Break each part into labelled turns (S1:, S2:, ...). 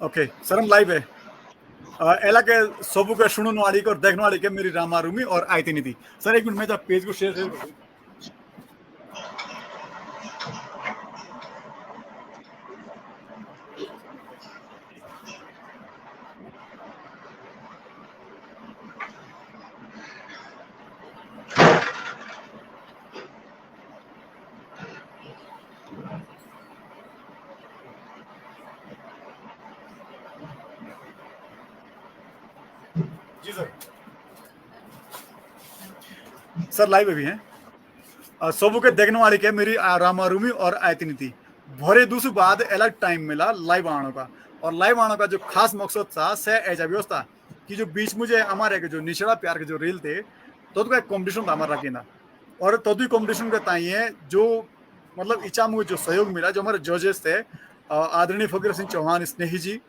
S1: Okay sir हम live है एला के सबू के सुनने वाली को और देखने वाली के मेरी रामा रूमी और आयती नीति सर एक मिनट में जब पेज को शेयर कर दूं जी सर लाइव अभी है सबू के देखने वाली के मेरी रामा रूमी और आयती नीति भरे दूसरी बाद अलग टाइम मिला लाइव आने का और लाइव आने का जो खास मकसद था से ऐसा व्यवस्था कि जो बीच मुझे हमारे के जो निचला प्यार के जो रील थे तो का एक कॉम्पिटिशन था हमारा रखी और तदु कॉम्पिटिशन का ताई है जो मतलब इच्छा मुझे जो सहयोग मिला जो हमारे जजेस थे आदरणीय फकीर सिंह चौहान स्नेही जी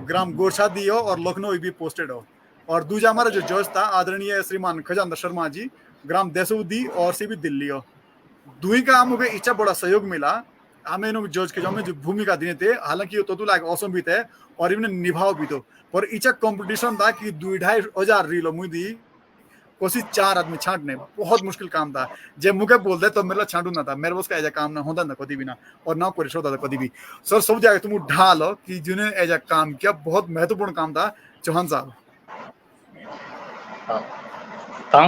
S1: ग्राम गोरछा दी हो और लखनऊ भी पोस्टेड हो और दूसरा हमारा जो जज था आदरणीय श्रीमान खजानदार शर्मा जी ग्राम देसौदी और सी भी दिल्ली हो दुई का हमें इच्छा बड़ा सहयोग मिला हमें जज के जो हमें जो भूमिका दिए थे हालांकि तो लाइक औसम भी थे और इन्हें निभाव भी तो पर इच्छा कंपटीशन था कि 2,500 रीलो मुझे दी कोशिश 4 आदमी छांटने बहुत मुश्किल काम था जब मुझे बोल दे तो मेरा छांटू ना था मेरे बस का ऐसा काम ना होता ना कभी भी ना और ना कोई होता था कभी भी सर सब जगह तुम ढालो कि जिन्हें ऐसा काम किया बहुत महत्वपूर्ण काम था चौहान साहब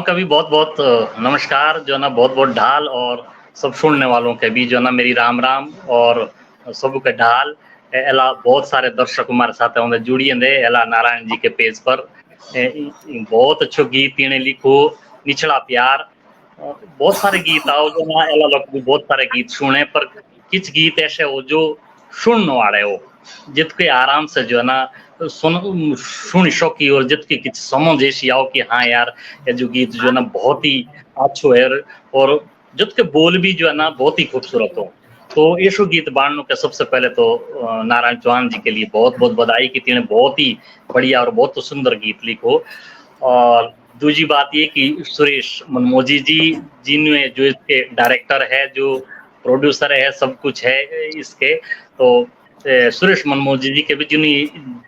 S2: का भी बहुत बहुत नमस्कार जो ना बहुत बहुत ढाल और सब सुनने वालों के भी जो ना मेरी राम राम और सब के ढाल एला बहुत सारे दर्शक हमारे साथ होंगे जुड़िए एला नारायण जी के पेज पर बहुत अच्छो गीत इन्हें लिखो निचला प्यार बहुत सारे गीत आओ जो ना एला लोग बहुत सारे गीत सुने पर किच गीत ऐसे हो जो सुनने वाले हो जितके आराम से जो है ना सुन शौकी और जितकी किच समझ ऐसी आओ कि हाँ यार ये जो गीत जो है ना बहुत ही अच्छो है और जितके बोल भी जो है ना बहुत ही खूबसूरत हो तो यशो गीत बांधने के सबसे पहले तो नारायण चौहान जी के लिए बहुत बहुत बधाई कि तीन बहुत ही बढ़िया और बहुत सुंदर गीत लिखो और दूसरी बात ये कि सुरेश मनमोजी जी जिनमें जो इसके डायरेक्टर है जो प्रोड्यूसर है सब कुछ है इसके तो सुरेश मनमोजी जी के भी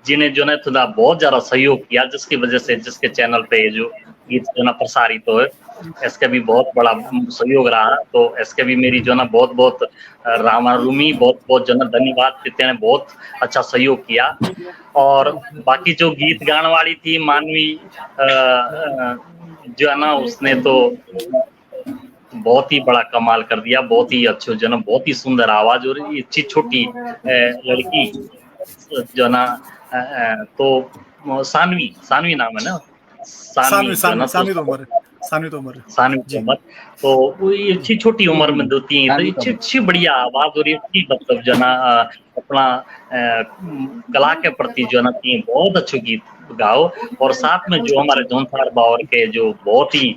S2: जिन्हें जो है थोड़ा बहुत ज्यादा सहयोग किया जिसकी वजह से जिसके चैनल पे जो गीत जो ना प्रसारित तो है इसका भी बहुत बड़ा सहयोग रहा तो इसके भी मेरी जो ना बहुत बहुत रामा रूमी बहुत बहुत जो ना धन्यवाद देते हैं बहुत अच्छा सहयोग किया और बाकी जो गीत गाने वाली थी मानवी जो है ना उसने तो बहुत ही बड़ा कमाल कर दिया बहुत ही अच्छे जो ना बहुत ही सुंदर आवाज और इतनी छोटी लड़की जो ना तो सानवी नाम है ना
S1: सानवी तोमर
S2: तो इतनी छोटी उम्र में दो तीन तो इतनी बढ़िया आवाज और इतनी मतलब जो ना अपना कला के प्रति जो ना बहुत अच्छे गीत गाओ और साथ में जो हमारे जोनसार बावर के जो बहुत ही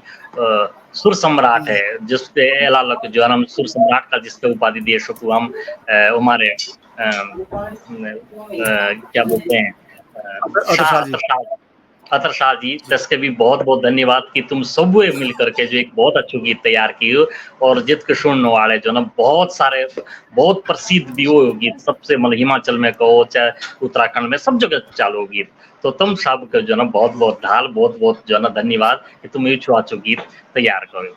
S2: सुर सम्राट है जिसपे एलालक जो है हम सुर सम्राट का जिसके उपाधि दिए शकु हम हमारे क्या बोलते हैं अतर शाह जी जिसके भी बहुत बहुत धन्यवाद कि तुम सब मिल करके जो एक बहुत अच्छी गीत तैयार की हो और जितके सुनने वाले जो ना बहुत सारे बहुत प्रसिद्ध भी हो गीत सबसे मतलब हिमाचल में कहो चाहे उत्तराखंड में सब जगह चालू गीत तो तुम सब के जो ना बहुत बहुत ढाल बहुत बहुत जो ना धन्यवाद कि तुम ये अच्छो गीत तैयार करो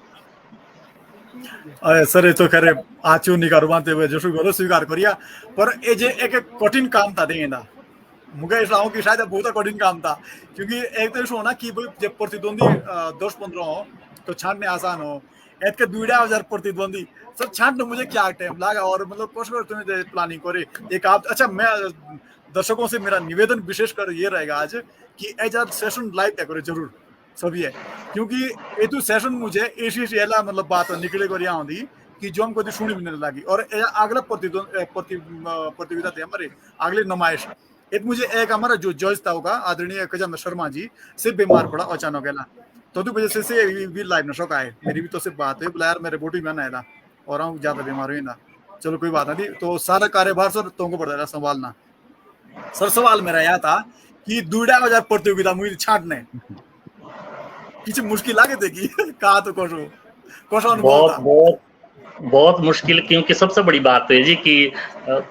S1: अरे सर ये तो खैर आचू निकार मानते हुए जो गलो स्वीकार करिया पर ये जे एक कठिन काम था देंगे ना मुझे ऐसा हूँ कि शायद बहुत कठिन काम था क्योंकि एक तो होना कि जब प्रतिद्वंदी 10-15 हो तो छांटने आसान हो एक के 2,500 प्रतिद्वंदी सर छांटने मुझे क्या टाइम लगा और मतलब कोशिश तुम्हें प्लानिंग करे एक आप अच्छा मैं दर्शकों से मेरा निवेदन विशेषकर ये रहेगा आज कि एज सेशन लाइव क्या करे जरूर सभी है क्योंकि ये तो सेशन मुझे ऐसी मतलब बात निकले कर यहाँ होती कि जो हमको सुनी भी नहीं लगी और अगला प्रतियोगिता थे हमारे अगले नुमाइश एक मुझे एक हमारा जो जज था होगा आदरणीय खजानदार शर्मा जी से बीमार पड़ा अचानक है तो वजह से भी लाइव न शौक आए मेरी भी तो सिर्फ बात है बोला यार मेरे बोटी में ना और हम ज्यादा बीमार हुई ना चलो कोई बात नहीं तो सारा कार्यभार सर तुमको पड़ रहा संभालना सर सवाल मेरा यह था कि 2,500 प्रतियोगिता मुझे छांटने किसी मुश्किल आगे थे कि कहा तो कोशो अनुभव था
S2: बहुत मुश्किल, क्योंकि सबसे बड़ी बात तो है जी कि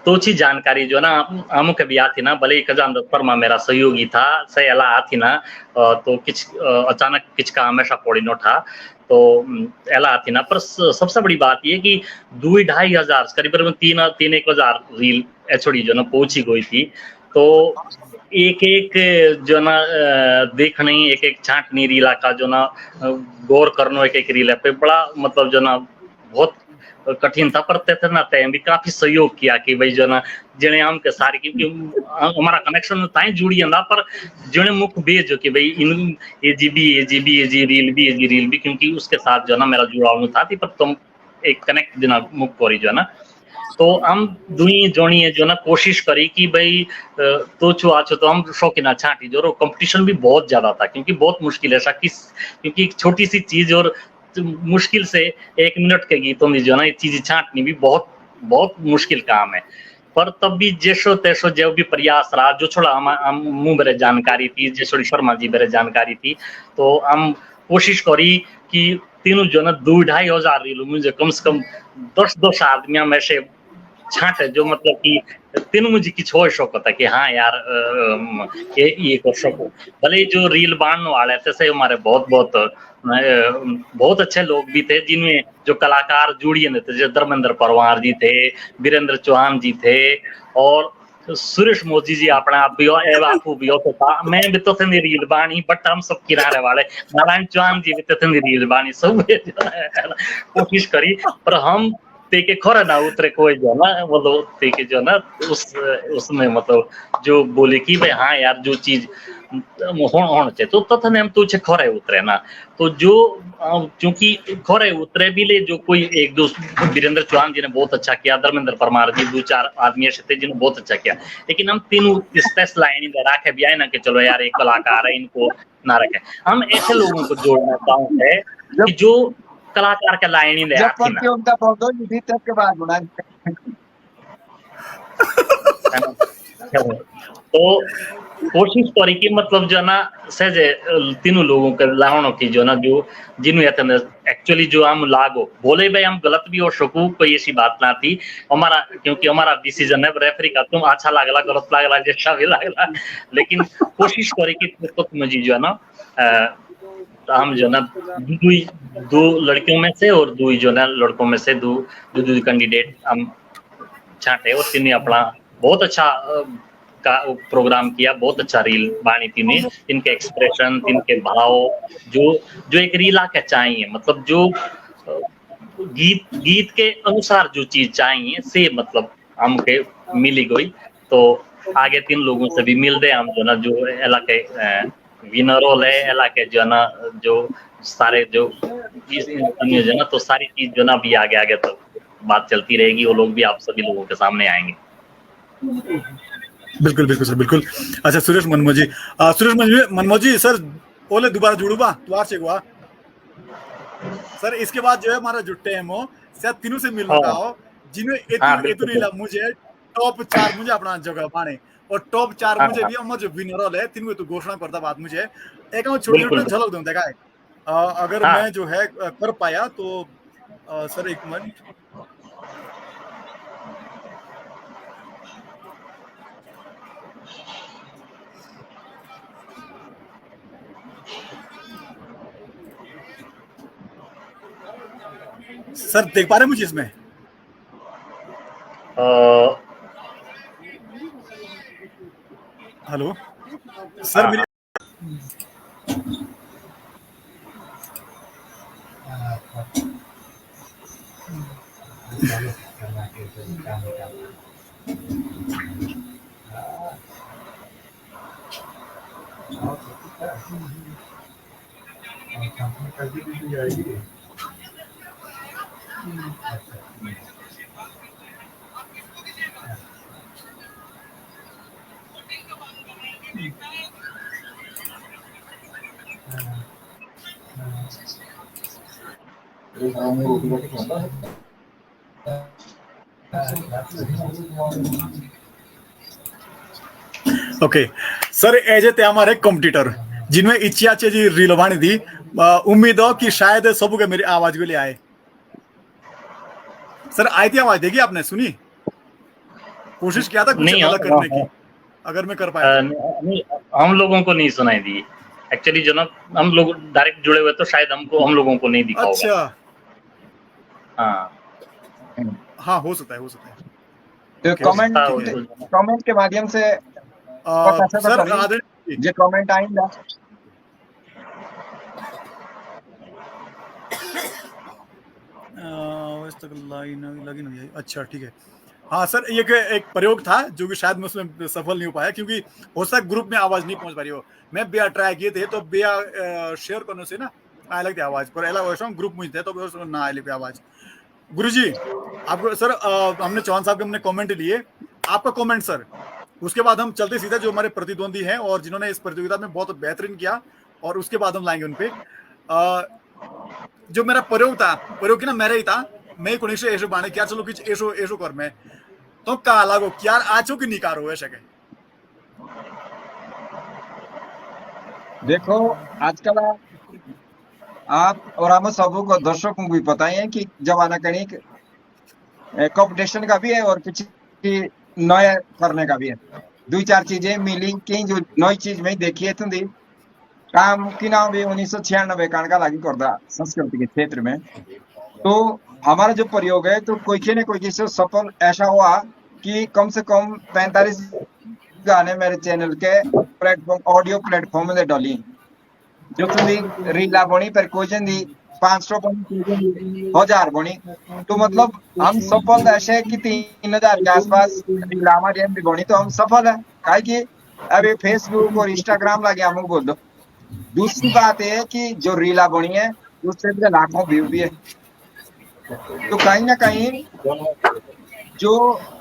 S2: तोची जानकारी जो ना हम कभी आती ना, भले ही खजान फरमा मेरा सहयोगी था से अला आती ना, तो किच अचानक किच का हमेशा पौड़ी नो था, तो एला आती ना, पर सबसे बड़ी बात ये कि 2-2.5 हजार करीब 3-3-1 हजार रील एचओडी जो ना पहुंची गई थी। तो एक एक जो ना देखने, एक एक छांटनी रीला का जो ना गौर करनो एक एक रील पे बड़ा मतलब जो ना बहुत कठिन था, पर थे ना तय भी काफी सहयोग किया कि भाई जो ना जिन्हें हम के सारे, क्योंकि हमारा कनेक्शन ताई जुड़ी ना, पर जिन्हें मुख भेजो कि भाई इन एजीबी रील भी, क्योंकि उसके साथ जो ना मेरा जुड़ाव था थी, पर तुम एक कनेक्ट देना मुख करी जो ना, तो हम दुई जोड़ी जो ना कोशिश करी कि भाई तो छो आछो तो हम शौकीन छाटी जो कंपटीशन भी बहुत ज्यादा था, क्योंकि बहुत मुश्किल है क्योंकि एक छोटी सी चीज और मुश्किल से 1 मिनट के गीतों में जो ना ये चीज छाटनी भी बहुत बहुत मुश्किल काम है। पर तब भी जैसो तैसो जो भी प्रयास रहा, जो छोड़ा हम मुँह मेरे जानकारी थी, जैसो शर्मा जी मेरे जानकारी थी, तो हम कोशिश करी कि तीनों जो ना 2-2.5 हजार रील मुझे कम से कम 10-10 आदमियों में से छांटे, जो मतलब कि तीनों मुझे किछ हो शौक होता कि हाँ यार ये कर सको। भले ही जो रील बांधने वाले थे से हमारे बहुत बहुत बहुत अच्छे लोग भी थे, जिनमें जो कलाकार जुड़िए थे, जैसे धर्मेंद्र परवार जी थे, वीरेंद्र चौहान जी थे, और सुरेश मोदी जी अपना आप भी हो, ए बापू भी हो, तो था मैं भी तो थे रील बानी, बट हम सब किनारे वाले नारायण चौहान जी भी तो थे रील बानी, सब कोशिश करी, पर हम तेके खोरा ना उतरे कोई जो ना, मतलब तेके जो ना उसमें मतलब जो बोले कि भाई हाँ यार जो चीज होना चाहिए तो तथा हम तुझे खोरे उतरे ना, तो जो क्योंकि खोरे उतरे भी ले, जो कोई एक दो वीरेंद्र चौहान जी ने बहुत अच्छा किया, धर्मेंद्र परमार जी 2-4 आदमी ऐसे थे जिन्होंने बहुत अच्छा किया, लेकिन हम तीनों इस टेस्ट लाइन में रखे भी आए ना कि चलो यार एक कलाकार है इनको ना रखे। हम ऐसे लोगों को जोड़ना चाहते हैं कि जो कलाकार के लाइन में
S3: जब
S2: आती ना,
S3: प्रतियोगिता बहुत हो थी तब के बाद बना
S2: तो कोशिश करी कि मतलब जो ना सहजे तीनों लोगों के लावणों की जो ना जो जिन्होंने एक्चुअली जो हम लागो बोले भाई हम गलत भी हो सकू, कोई ऐसी बात ना थी हमारा, क्योंकि हमारा डिसीजन है रेफरी का, तुम अच्छा लागला गलत लागला जैसा भी लागला, लेकिन कोशिश करी कि तो मुझे जो है ना हम जो ना दो लड़कियों में से और दो जो ना लड़कों में से दो कैंडिडेट हम छाटे, और तीन अपना बहुत अच्छा का प्रोग्राम किया, बहुत अच्छा रील बानी थी ने, इनके एक्सप्रेशन, इनके भाव, जो जो एक रीला के चाहिए, मतलब जो गीत के अनुसार जो चीज चाहिए से मतलब हमके मिली गई। तो आगे 3 लोगों से भी मिल दे हम जो ना जो इलाके विनरोल है इलाके जो ना जो सारे जो जो ना तो सारी चीज जो ना भी आगे आगे तो बात चलती रहेगी, वो लोग भी आप सभी लोगों के सामने आएंगे।
S1: बिल्कुल बिल्कुल सर बिल्कुल। अच्छा सुरेश मनमोजी, मनमोजी सर बोले दोबारा जुड़ूबा द्वार से हुआ सर, इसके बाद जो है हमारा जो टेम हो शायद तीनों से मिलने का हो, जिन्हें इतनी मुझे टॉप 4 मुझे अपना जगह पाने, और टॉप 4 मुझे भी हम जो विनर है तीनों तो घोषणा करता बात मुझे एक छोटी छोटी झलक दूं देखा है, अगर मैं जो है कर पाया तो सर एक मिनट सर देख पा रहे हैं मुझे इसमें? हेलो सर मेरी ओके सर एज ए हमारे कॉम्पिटिटर जिनमें इच्छा जी रीलवानी थी, उम्मीद हो कि शायद सब के मेरी आवाज के लिए आए। सर आई थी आवाज, देखी आपने, सुनी? कोशिश किया था कुछ
S2: नहीं,
S1: अलग करने की, अगर मैं कर पाया तो।
S2: नहीं, हम लोगों को नहीं सुनाई दी एक्चुअली। जो ना हम लोग डायरेक्ट जुड़े हुए तो शायद हम लोगों को नहीं दिखा होगा।
S1: अच्छा,
S2: हाँ
S1: हाँ हो सकता है, हो सकता है।
S3: तो
S1: ओके,
S3: कमेंट
S1: ठीक है।
S3: कमेंट के माध्यम से पता चला
S1: सर
S3: करी
S1: आदरणीय
S3: जे कमेंट आइंदा।
S1: इस तक लाइन लगिन हुई है, अच्छा ठीक है। हाँ सर, ये एक प्रयोग था जो कि शायद मैं उसमें सफल नहीं हो पाया, क्योंकि हो सकता है ग्रुप में आवाज नहीं पहुंच पा रही हो। मैं बिया ट्राई किए थे तो बिया शेयर करने से ना आए लगती आवाज, पर एला वैसा ग्रुप में थे तो ना आए लगी आवाज। गुरुजी आपको सर हमने चौहान साहब के हमने कमेंट लिए, आपका कमेंट सर, उसके बाद हम चलते सीधे जो हमारे प्रतिद्वंदी हैं और जिन्होंने इस प्रतियोगिता में बहुत बेहतरीन किया, और उसके बाद हम लाएंगे उनपे। जो मेरा प्रयोग ना मेरा ही था, मैं कोणी से ऐसे बाणे क्या चलो कुछ ऐसो ऐसो कर मैं तो का लागो यार आचो की निकारो ऐसे के।
S3: देखो आजकल आप और हम सबों को दर्शकों को भी पता ही है कि जमाना कहीं कंपटीशन का भी है और कुछ नया करने का भी है। दो चार चीजें मिली कि जो नई चीज में देखी है तुम काम की नाम भी 1996 का लागी करदा संस्कृति के क्षेत्र में। तो हमारा जो प्रयोग है तो कोई न कोई से सफल ऐसा हुआ कि कम से कम 45 गाने मेरे चैनल के प्लेटफॉर्म ऑडियो प्लेटफॉर्म में डाली जो तुम रीला बनी पर कोई दी 500 बनी 1000 बनी। तो मतलब हम सफल ऐसे है कि 3000 के आसपास रीला हमारी भी बनी तो हम सफल है। काहे कि अभी फेसबुक और इंस्टाग्राम लगे हम बोल दो। दूसरी बात है कि जो रीला बनी है उससे भी लाखों व्यू भी है। तो कहीं ना कहीं जो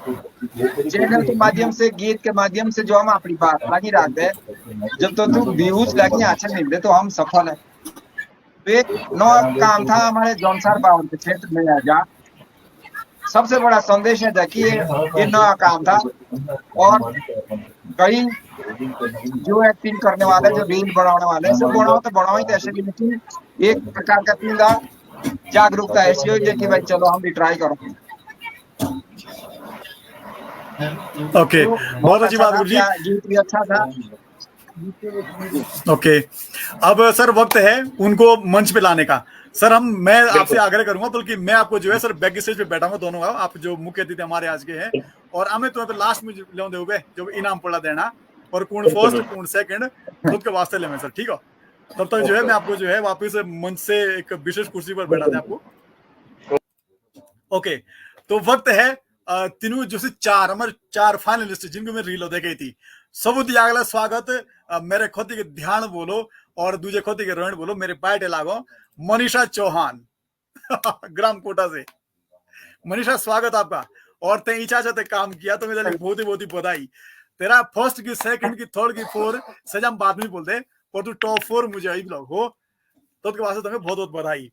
S3: चैनल के माध्यम से गीत के माध्यम से जो हम अपनी बात लगी रखते हैं जब तो व्यूज लगे अच्छे मिलते तो हम सफल है। तो एक नया काम था हमारे जौनसार बावन के क्षेत्र में जा सबसे बड़ा संदेश है कि ये नया काम था और कई जो एक्टिंग करने वाले जो रील बनाने वाले सब बनाओ तो बनाओ ही ऐसे भी, लेकिन एक प्रकार का तीनदा जागरूकता ऐसी हुई कि भाई चलो हम भी ट्राई करो।
S1: ओके, बहुत अच्छी बात गुरुजी।
S3: गीत भी अच्छा था।
S1: ओके, अब सर वक्त है उनको मंच पे लाने का। सर मैं आपसे आग्रह करूंगा, बल्कि मैं आपको जो है सर बैक स्टेज पे बैठाऊंगा दोनों आप जो मुख्य अतिथि हमारे आज के हैं, और हमें तुम्हें लास्ट में ले दोगे जो इनाम पड़ा देना, और कौन फर्स्ट कौन सेकंड खुद के वास्ते ले सर, ठीक है? तब तक जो है मैं आपको जो है वापस मंच से एक विशेष कुर्सी पर बैठा दे आपको। ओके, तो वक्त है तीनों जो से हमारे चार फाइनलिस्ट जिनको मैं रीलो दे गई थी, सबूत अगला स्वागत मेरे खोती के ध्यान बोलो और दूजे खोती के रोहन बोलो, मेरे पार्टे लागो मनीषा चौहान ग्राम कोटा से। मनीषा स्वागत आपका, और ते इच्छा से काम किया तो मेरे लिए बहुत ही बधाई। तेरा फर्स्ट की सेकंड की थर्ड की फोर सज हम बाद में बोलते, और तू टॉप 4 मुझे आई ब्लॉग हो तो उसके वास्ते तुम्हें बहुत बधाई।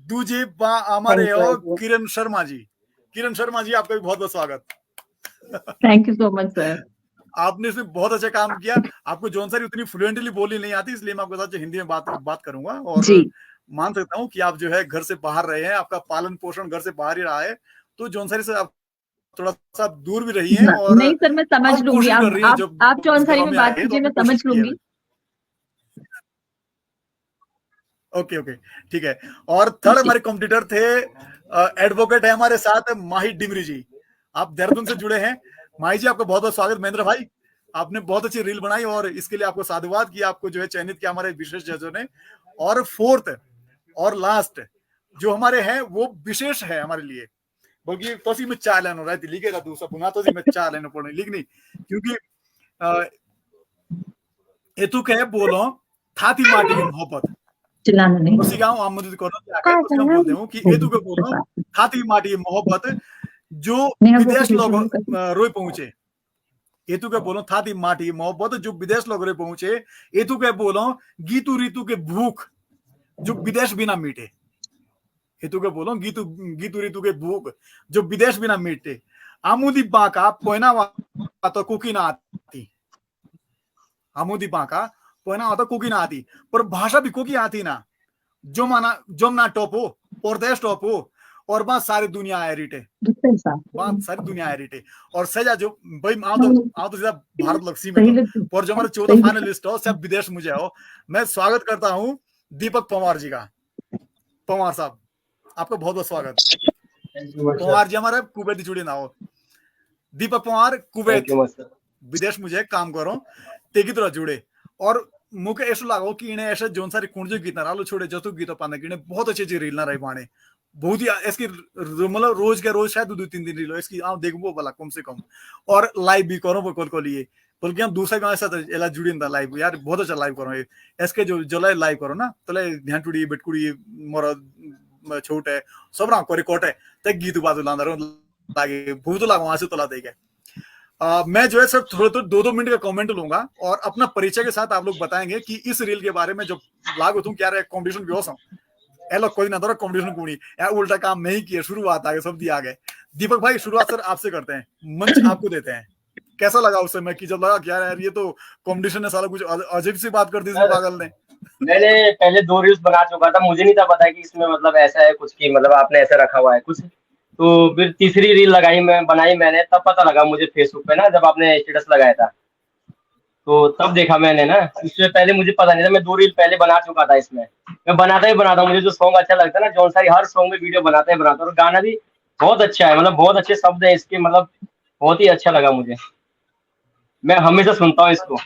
S1: दूजे हमारे हो किरण शर्मा जी। किरण शर्मा जी आपका भी बहुत बहुत स्वागत।
S4: Thank you so much sir.
S1: आपने इसमें बहुत अच्छा काम किया। आपको जौन सारी उतनी फ्लुएंटली बोलनी नहीं आती, इसलिए मैं आपके साथ हिंदी में बात करूंगा, और मान सकता हूँ कि आप जो है घर से बाहर रहे हैं, आपका पालन पोषण घर से बाहर ही रहा है, तो जौन सारी से आप थोड़ा सा दूर भी रही हैं। और
S4: नहीं सर, मैं समझ लूंगी। आप जौन सारी में बात कीजिए, मैं समझ लूंगी।
S1: ओके ओके, ठीक है। और थर्ड हमारे कॉम्पिटिटर थे, एडवोकेट है हमारे साथ माही डिमरी जी। आप देहरादून से जुड़े हैं। माही जी आपका बहुत बहुत स्वागत। महेंद्र भाई आपने बहुत अच्छी रील बनाई और इसके लिए आपको साधुवाद कि आपको जो है चयनित किया हमारे विशेष जजों ने। और फोर्थ और लास्ट जो हमारे हैं वो विशेष है हमारे लिए, बल्कि तो में 4 लाइन हो रहा है लिखे दूसरा पुनः तो में 4 लाइन पढ़ने लिखनी, क्योंकि एतु कहे बोलो थाती माटी की मोहब्बत
S4: चिल्लाना नहीं,
S1: उसी गांव आमंत्रित करो बोलते हूँ कि एतु के बोलो थाती माटी की मोहब्बत जो विदेश लोग रोए पहुंचे। एतु के बोलो थाती माटी की मोहब्बत जो विदेश लोग रोए पहुंचे। एतु के बोलो गीतू रीतु के भूख जो विदेश बिना मीटे। हेतु के बोलो गीतू रीतु के भूख जो विदेश बिना मीटे। आमुदी बाका पोयना तो कुकी ना आती। आमुदी बाका पोयना तो कुकी ना आती, पर भाषा भी कुकी आती ना। जो माना जमना टॉप हो, परदेश टॉप हो, और वहां सारी दुनिया है रिटे, वहां सारी दुनिया है रिटे। और सजा जो भाई आओ तो सीधा भारत लक्ष्मी में तो, और जो हमारे 14 फाइनलिस्ट हो सब विदेश मुझे हो। मैं स्वागत करता हूँ दीपक पंवार जी का। पंवार साहब आपका बहुत बहुत स्वागत। पंवार जी हमारे कुवैत जुड़े ना हो, दीपक पंवार कुवैत विदेश मुझे काम करो तेकी तरह जुड़े। और मुझे ऐसा लागो कि इन्हें ऐसे जोन सारी कुंडजो गीत ना छोड़े जतु गीत पाने कि बहुत अच्छी रील ना रही पाने, बहुत ही इसकी मतलब रोज के रोज शायद 2-3 दिन रील हो इसकी आप देखो भला कम से कम। और लाइव भी करो वो को लिए, बल्कि हम दूसरे गाँव साथ एला जुड़ी ना लाइव यार बहुत अच्छा लाइव करो इसके जो लाइव करो ना तो ध्यान टुड़ी बेटकुड़ी मोर छोट है सब ना करे कोट है ते गीत बाजू लाना लागे बहुत लागो वहां से तला देगा। मैं जो है सर थोड़े तो 2-2 मिनट का कमेंट लूंगा और अपना परिचय के साथ आप लोग बताएंगे कि इस रील के बारे में जो लागू तुम क्या रहे कॉम्पिटिशन व्यवस्था एलो कोई ना कॉम्पिटिशन कुणी या उल्टा काम नहीं किया, शुरुआत आ गए सब दिया गए। दीपक भाई शुरुआत सर आपसे करते हैं, मंच आपको देते हैं। कैसा लगा उस समय कि जब लगा क्या यार ये तो कंपटीशन ने साला कुछ अजीब सी बात कर दी इस पागल ने?
S5: मैंने पहले 2 रील्स बना चुका था, मुझे नहीं था पता कि इसमें मतलब ऐसा है कुछ की मतलब आपने ऐसा रखा हुआ है कुछ। तो फिर तीसरी रील बनाई मैंने, तब पता लगा मुझे फेसबुक पे ना, जब आपने स्टेटस लगाया था तो तब देखा मैंने ना। इससे पहले मुझे पता नहीं था, मैं 2 रील पहले बना चुका था। इसमें मैं बनाता ही बनाता हूँ, मुझे जो सॉन्ग अच्छा लगता है ना जौन सारी हर सॉन्ग में वीडियो बनाता ही बनाता हूँ। और गाना भी बहुत अच्छा है, मतलब बहुत अच्छे शब्द है इसके, मतलब बहुत ही अच्छा लगा मुझे, मैं हमेशा सुनता हूँ इसको।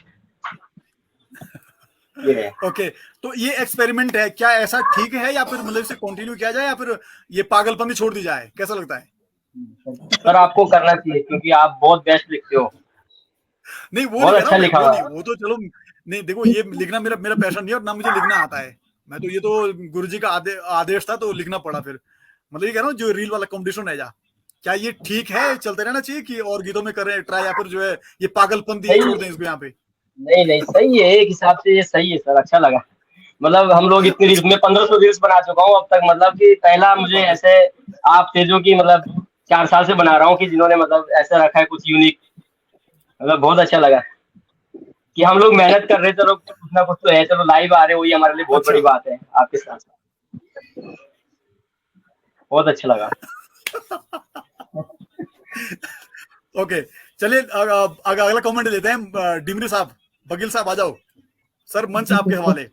S1: ओके तो ये एक्सपेरिमेंट है क्या, ऐसा ठीक है या फिर मतलब इसे कंटिन्यू किया जाए या फिर ये पागलपंती छोड़ दी जाए, कैसा लगता है?
S5: सर आपको करना चाहिए क्योंकि आप बहुत बेस्ट लिखते हो।
S1: नहीं वो
S5: बहुत
S1: नहीं
S5: अच्छा लिखा हुआ है।
S1: वो तो चलो नहीं देखो ये लिखना मेरा पैशन नहीं और ना मुझे लिखना आता है, मैं तो ये तो गुरुजी का आदेश था तो लिखना पड़ा। फिर मतलब ये कह रहा हूँ जो रील वाला कॉम्पिटिशन है जा क्या ये ठीक है, चलते रहना चाहिए कि और गीतों में करें ट्राई या फिर जो है ये पागलपंती छोड़ दें इसको यहाँ पे?
S5: नहीं सही है, एक हिसाब से ये सही है सर, अच्छा लगा। मतलब हम लोग इतनी रील्स में 1500 रील्स बना चुका हूँ अब तक, मतलब कि पहला मुझे ऐसे आप थे जो कि मतलब 4 साल से बना रहा हूँ कि जिन्होंने मतलब ऐसा रखा है कुछ यूनिक, मतलब बहुत अच्छा लगा कि हम लोग मेहनत कर रहे हैं। चलो कुछ ना कुछ तो है, चलो लाइव आ रहे हो, ये हमारे लिए बहुत बड़ी बात है आपके साथ। बहुत अच्छा लगा।
S1: ओके चलिए अगला कमेंट लेते हैं। डिमरी साहब, बकील साहब आ जाओ सर, मंच आपके हवाले।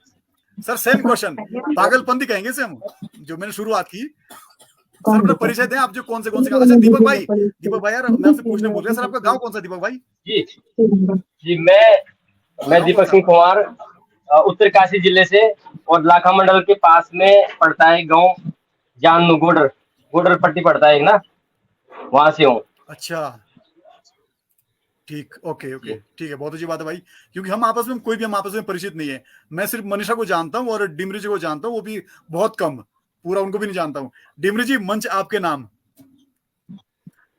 S1: सर सेम क्वेश्चन, पागलपंती कहेंगे से हम जो मैंने शुरुआत की। सर अपना परिचय दें आप, जो कौन से अच्छा दीपक भाई यार मैं आपसे पूछने बोल रहा सर आपका गांव कौन सा दीपक भाई?
S5: जी मैं दीपक सिंह कुमार उत्तरकाशी जिले से, और लाखा मंडल के पास में पड़ता है गांव जानू, गोडर पट्टी पड़ता है ना, वहां से हूँ।
S1: अच्छा ठीक, ओके ठीक है, बहुत अच्छी बात है भाई, क्योंकि हम आपस में कोई भी हम आपस में परिचित नहीं है। मैं सिर्फ मनीषा को जानता हूँ और डिमरी जी को जानता हूँ, वो भी बहुत कम, पूरा उनको भी नहीं जानता हूँ। डिमरी जी मंच आपके नाम।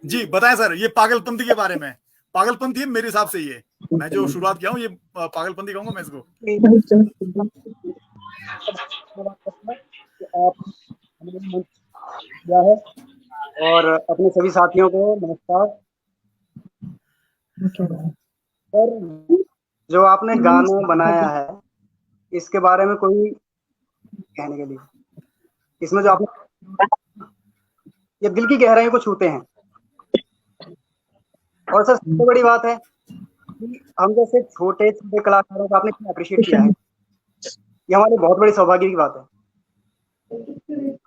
S1: जी बताएं सर ये पागलपंती के बारे में। पागलपंती है मेरे हिसाब से, ये मैं जो शुरुआत किया हूँ ये पागलपंती कहूंगा मैं इसको।
S6: और अपने सभी साथियों को नमस्कार। सर जो आपने गाना बनाया है इसके बारे में कोई कहने के लिए, इसमें जो आपने ये दिल की गहराइयों को छूते हैं। और सर सबसे बड़ी बात है कि हम जैसे छोटे छोटे कलाकारों को आपने इतना अप्रिशिएट किया है, ये हमारे बहुत बड़ी सौभाग्य की बात है।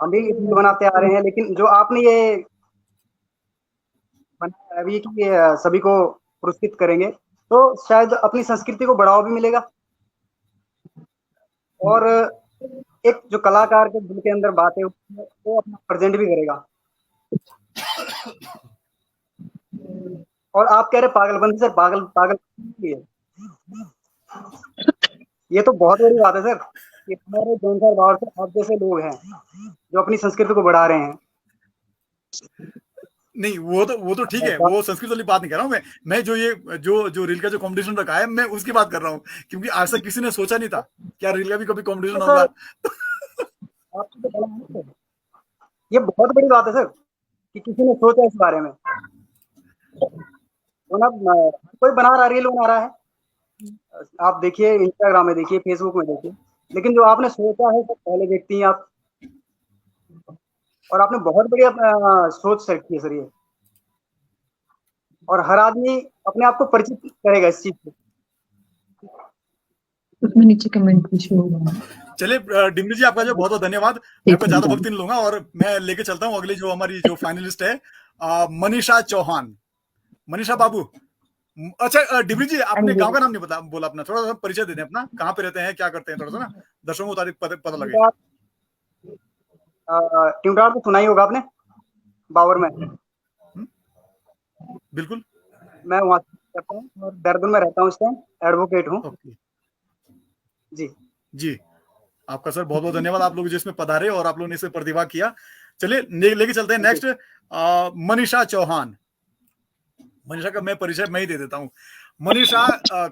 S6: हम भी वीडियो बनाते आ रहे हैं, लेकिन जो आपने ये बनाया अभी कि सभी को पुरस्कृत करेंगे तो शायद अपनी संस्कृति को बढ़ावा भी मिलेगा, और एक जो कलाकार के दिल के अंदर बात है वो अपना प्रेजेंट भी करेगा। और आप कह रहे पागलपंती सर, पागलपंती है, ये तो बहुत बड़ी बात है सर कि हमारे जौनसार बाहर से आप जैसे लोग हैं जो अपनी संस्कृति को बढ़ा रहे हैं।
S1: नहीं वो तो ठीक है, वो संस्कृत वाली बात नहीं कर रहा हूँ मैं जो ये जो रील का जो कंपटीशन रखा है मैं उसकी बात कर रहा हूँ, क्योंकि आज तक किसी ने सोचा नहीं था क्या रील का भी कभी कंपटीशन होगा।
S6: ये बहुत बड़ी बात है सर कि किसी ने सोचा इस बारे में। कोई बना रहा, रील बना रहा है, आप देखिए इंस्टाग्राम में देखिए, फेसबुक में देखिए, लेकिन जो आपने सोचा है सब पहले देखती हैं आप। और आपने बहुत बढ़िया सोच सेट की है सर ये, और हर आदमी अपने आप को परिचित करेगा इस चीज से।
S4: उसमें नीचे कमेंट भी शो होगा।
S1: चलिए डिम्पली जी, आपका जो बहुत बहुत धन्यवाद। मैं आपको ज्यादा वक्त नहीं लूंगा और मैं लेके चलता हूँ अगली जो हमारी जो फाइनलिस्ट है मनीषा चौहान। मनीषा बाबू, अच्छा डिम्पली जी, आपने गांव का नाम नहीं बोला अपना, थोड़ा सा परिचय दे दें अपना, कहाँ पे रहते हैं, क्या करते हैं, थोड़ा सा ना दर्शकों को पता लगे।
S6: ट्यूटार तो सुना ही होगा आपने, बावर में।
S1: बिल्कुल,
S6: मैं वहां रहता हूँ और देहरादून में रहता हूँ, इस टाइम एडवोकेट हूँ। जी
S1: जी, आपका सर बहुत बहुत धन्यवाद, आप लोग जिसमें पधारे और आप लोगों ने इसे प्रतिभा किया। चलिए लेके चलते हैं नेक्स्ट मनीषा चौहान। मनीषा का मैं परिचय मैं ही दे देता हूँ। मनीषा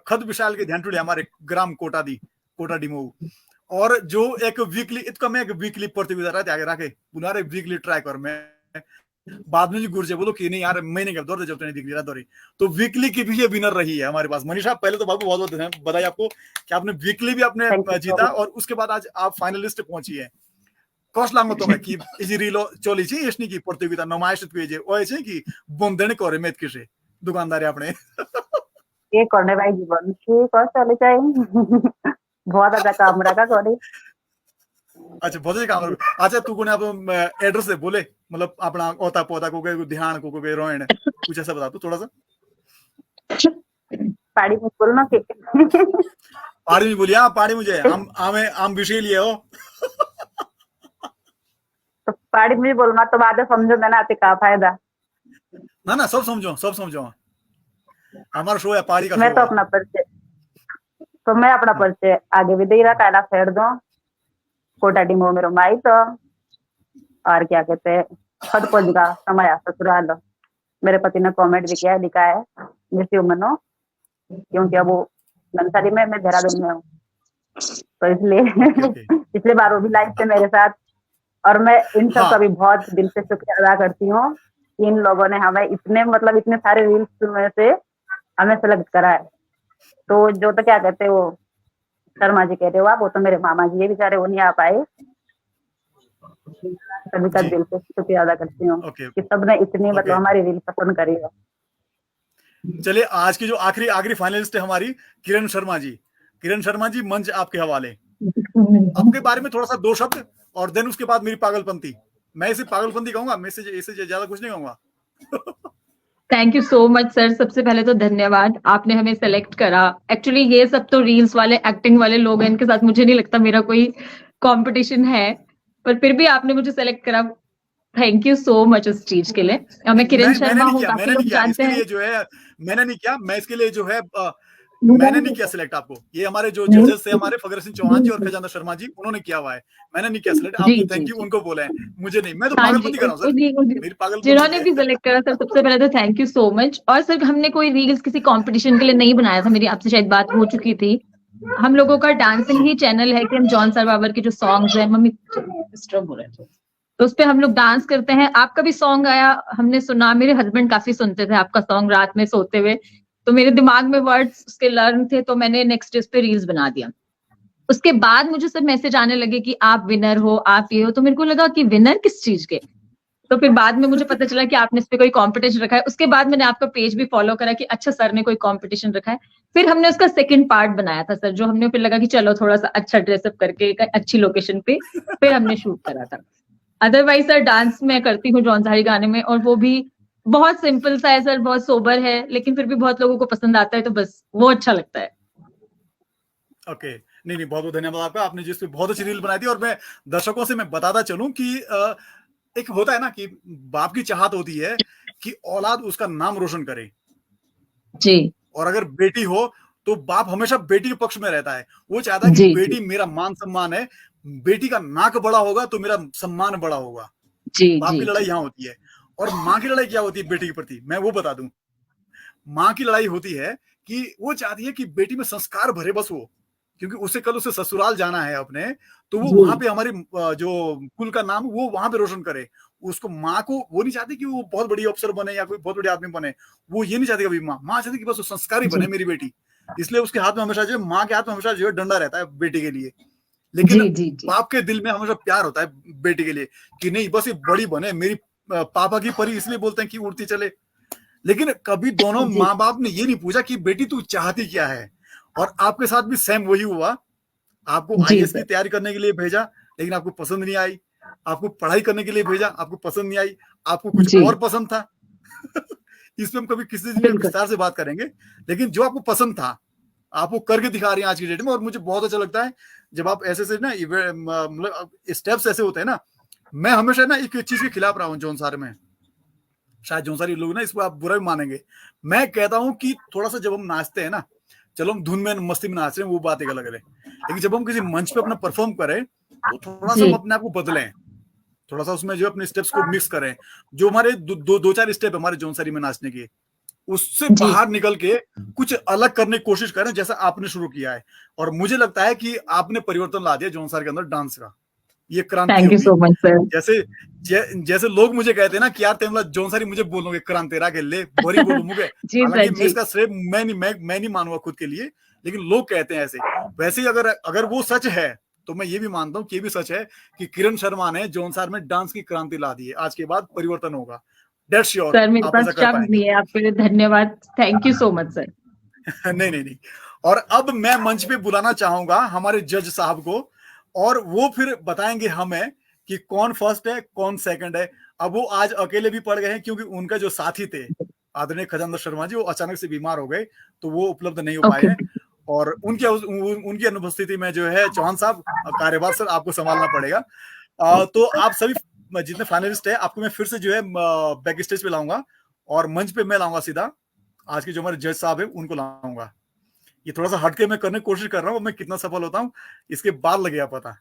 S1: खद विशाल के ध्यान टुड़े हमारे ग्राम कोटा डिमो, और जो एक वीकली इतका मैं एक वीकली प्रतियोगिता रहते आगे रखे बुनारे वीकली ट्राई कर मैं बाद में जी गुरजे बोलो कि नहीं यार महीने के दौर जब वीकली रात दौरी, तो वीकली की भी ये विनर रही है हमारे पास। मनीषा, पहले तो बाबू बहुत बहुत बधाई आपको कि आपने वीकली भी आपने जीता और उसके बाद आज आप फाइनलिस्ट पहुंची है। कष्ट लागो तुम्हें कि इजी रीलो चली छी इसनी की प्रतियोगिता नुमाइश पे जे ओए छे कि बंधन करे मेत किसे दुकानदार अपने
S7: ये करने भाई जीवन की कष्ट चले जाए बहुत अच्छा काम रखा करे।
S1: अच्छा बहुत ही काम। अच्छा तू को आप एड्रेस दे बोले, मतलब अपना ओता पोता को के ध्यान को के रोहन कुछ ऐसा बता तू थोड़ा सा।
S7: पाड़ी में बोलना के
S1: पाड़ी में बोलिया, पाड़ी मुझे आम विषय लिए हो
S7: तो पाड़ी में बोलना तो बाद समझो ना आते का फायदा
S1: ना सब समझो हमारा शो है पाड़ी का।
S7: मैं तो अपना परिचय तो मैं अपना परिचय आगे भी दे रहा कायला फेर दो कोटा डिमो मेरो माई तो और क्या कहते हैं खद पहुंचगा समय ससुराल। मेरे पति ने कमेंट भी किया लिखा है जिसकी उम्र क्योंकि अब वो नंसारी में मैं देहरादून में हूँ तो इसलिए पिछले बार वो भी लाइव थे मेरे साथ और मैं इन सब का भी बहुत दिल से शुक्रिया अदा करती हूँ। इन लोगों ने हमें इतने सारे रील्स में से हमें सेलेक्ट करा है। तो जो तो क्या कहते हैं वो शर्मा जी कह रहे हो आप, वो तो मेरे मामा जी है बेचारे, वो नहीं आ पाए। सभी का दिल से शुक्रिया अदा करती हूँ कि सबने इतनी मतलब हमारी रील पसंद करी है।
S1: चलिए आज की जो आखिरी फाइनलिस्ट है हमारी किरण शर्मा जी। किरण शर्मा जी, मंच आपके हवाले। आपके बारे में थोड़ा सा दो शब्द और देन उसके बाद मेरी पागलपंती। मैं इसे पागलपंती कहूंगा, मैं इसे ज्यादा कुछ नहीं कहूंगा।
S4: Thank you so much sir. सबसे पहले तो धन्यवाद, आपने हमें सेलेक्ट करा। एक्चुअली ये सब तो रील्स वाले एक्टिंग वाले लोग हैं, इनके साथ मुझे नहीं लगता मेरा कोई कंपटीशन है, पर फिर भी आपने मुझे सेलेक्ट करा। थैंक यू सो मच उस चीज के लिए। मैं किरण शर्मा हूँ, काफी लोग जानते हैं।
S1: जो है मैंने नहीं किया, मैं इसके लिए जो है मैंने नहीं किया सिलेक्ट आपको। ये हमारे जो जजेस थे हमारे फगर सिंह चौहान जी और खजाना शर्मा जी, उन्होंने किया हुआ है। मैंने नहीं किया सिलेक्ट। आपने थैंक यू उनको बोला है, मुझे नहीं। मैं तो पागलपंती कर रहा हूं सर, मेरी पागलपंती
S4: जिन्होंने भी सिलेक्ट करा सर, सबसे पहले तो थैंक यू सो मच। और सर हमने कोई रील्स किसी कंपटीशन के लिए नहीं बनाया था, मेरी आपसे शायद बात हो चुकी थी। हम लोगों का डांसिंग ही चैनल है कि हम जॉन सरवावर के जो सॉन्ग्स हैं, मम्मी डिस्टर्ब हो रहे हैं तो उस पे हम लोग डांस करते हैं। आपका भी सॉन्ग आया, हमने सुना, मेरे हस्बैंड काफी सुनते थे आपका सॉन्ग रात में सोते हुए, तो मेरे दिमाग में वर्ड्स उसके लर्न थे, तो मैंने नेक्स्ट इस पे रील्स बना दिया। उसके बाद मुझे सब मैसेज आने लगे कि आप विनर हो, आप ये हो, तो मेरे को लगा कि विनर किस चीज के। तो फिर बाद में मुझे पता चला कि आपने इस पे कोई कंपटीशन रखा है। उसके बाद मैंने आपका पेज भी फॉलो करा कि अच्छा सर ने कोई कंपटीशन रखा है। फिर हमने उसका सेकंड पार्ट बनाया था सर, जो हमने फिर लगा कि चलो थोड़ा सा अच्छा ड्रेसअप करके एक अच्छी लोकेशन पे फिर हमने शूट करा था। अदरवाइज सर डांस मैं करती हूँ जौनसारी गाने में, और वो भी बहुत सिंपल सा है सर, बहुत सोबर है, लेकिन फिर भी बहुत लोगों को पसंद आता है, तो बस वो अच्छा लगता है।
S1: ओके, नहीं बहुत बहुत धन्यवाद आपका, आपने जिस पे बहुत अच्छी रील बनाई थी। और मैं दर्शकों से मैं बताता चलूं कि एक होता है ना कि बाप की चाहत होती है कि औलाद उसका नाम रोशन करे
S4: जी,
S1: और अगर बेटी हो तो बाप हमेशा बेटी के पक्ष में रहता है। वो चाहता है कि बेटी मेरा मान सम्मान है, बेटी का नाक बड़ा होगा तो मेरा सम्मान बड़ा होगा। बाप की लड़ाई यहाँ होती है। और माँ की लड़ाई क्या होती है बेटी के प्रति, मैं वो बता दूं। माँ की लड़ाई होती है कि वो चाहती है कि बेटी में संस्कार भरे बस वो, क्योंकि उसे कल उसे ससुराल जाना है अपने, तो वो वहां पे हमारी जो कुल का नाम वो वहां पे रोशन करे। उसको माँ को वो नहीं चाहती कि वो बहुत बड़ी अफसर बने या कोई बहुत बड़े आदमी बने, वो ये नहीं चाहती कभी। माँ चाहती कि बस वो संस्कारी बने मेरी बेटी। इसलिए उसके हाथ में हमेशा जो है, माँ के हाथ में हमेशा जो है डंडा रहता है बेटी के लिए। लेकिन
S4: जी जी जी
S1: बाप के दिल में हमेशा प्यार होता है बेटी के लिए कि नहीं बस ये बड़ी बने, मेरी पापा की परी इसलिए बोलते हैं कि उड़ती चले। लेकिन कभी दोनों
S4: जी
S1: माँ बाप ने ये नहीं पूछा कि बेटी तू चाहती क्या है। और आपके साथ भी सेम वही हुआ, आपको
S4: जी
S1: आईएएस की
S4: सर,
S1: तैयारी करने के लिए भेजा, लेकिन आपको पसंद नहीं आई। आपको पढ़ाई करने के लिए भेजा, आपको पसंद नहीं आई, आपको कुछ
S4: जी
S1: और पसंद था। इस पे हम कभी किसी दिन
S4: बिल्कुल
S1: विस्तार से बात करेंगे। लेकिन जो आपको पसंद था, आप वो करके दिखा रही हैं आज की डेट में, और मुझे बहुत अच्छा लगता है जब आप ऐसे से ना मतलब स्टेप्स ऐसे होते हैं ना। मैं हमेशा ना एक चीज के खिलाफ रहा हूँ जौनसार में, शायद जौनसारी लोग ना इसको आप बुरा भी मानेंगे। मैं कहता हूँ कि थोड़ा सा जब हम नाचते हैं ना, चलो हम धुन में मस्ती में नाच रहे हैं वो बात एक अलग है, लेकिन जब हम किसी मंच पे अपना परफॉर्म करें तो थोड़ा सा
S4: जी
S1: हम अपने आप को बदलें, थोड़ा सा उसमें जो अपने स्टेप्स को मिक्स करें। जो हमारे दो चार स्टेप हमारे जौनसारी में नाचने की, उससे
S4: जी
S1: बाहर निकल के कुछ अलग करने की कोशिश करें, जैसा आपने शुरू किया है। और मुझे लगता है कि आपने परिवर्तन ला दिया जौनसार के अंदर डांस का, ये क्रांति
S4: थैंक यू
S1: होगी।
S4: So much sir.
S1: जैसे जैसे लोग मुझे कहते हैं ना कि यार तेमला जौनसारी मुझे बोलोगे क्रांतेरा के ले बड़ी बोलू मुझे,
S4: जी
S1: हालांकि
S4: सर
S1: मैं
S4: जी
S1: इसका श्रेय मैं नहीं मानूंगा खुद के लिए, लेकिन लोग कहते हैं ऐसे। वैसे ही अगर अगर वो सच है तो मैं ये भी मानता हूँ कि ये भी सच है कि किरण शर्मा ने जौनसार में डांस की क्रांति ला दी है। आज के बाद परिवर्तन होगा, डेट श्योर,
S4: सर, मेरे
S1: आप
S4: पास
S1: ऐसा कर
S4: शब्द
S1: पाएंगे।
S4: नहीं है आपके लिए, धन्यवाद, thank you so much sir.
S1: नहीं नहीं नहीं। और अब मैं मंच पे बुलाना चाहूंगा हमारे जज साहब को, और वो फिर बताएंगे हमें कि कौन फर्स्ट है कौन सेकंड है। अब वो आज अकेले भी पड़ गए हैं क्योंकि उनका जो साथी थे आदरणीय खजानदार शर्मा जी, वो अचानक से बीमार हो गए, तो वो उपलब्ध नहीं हो पाए
S4: ओके
S1: हैं। और उनकी अनुपस्थिति में जो है चौहान साहब कार्यभार सर आपको संभालना पड़ेगा। तो आप सभी जितने फाइनलिस्ट है आपको मैं फिर से जो है बैक स्टेज पे लाऊंगा, और मंच पे मैं लाऊंगा सीधा आज के जो हमारे जज साहब है उनको लाऊंगा। ये थोड़ा सा हटके मैं करने की कोशिश कर रहा हूँ, मैं कितना सफल होता हूँ इसके बाद लगेगा पता।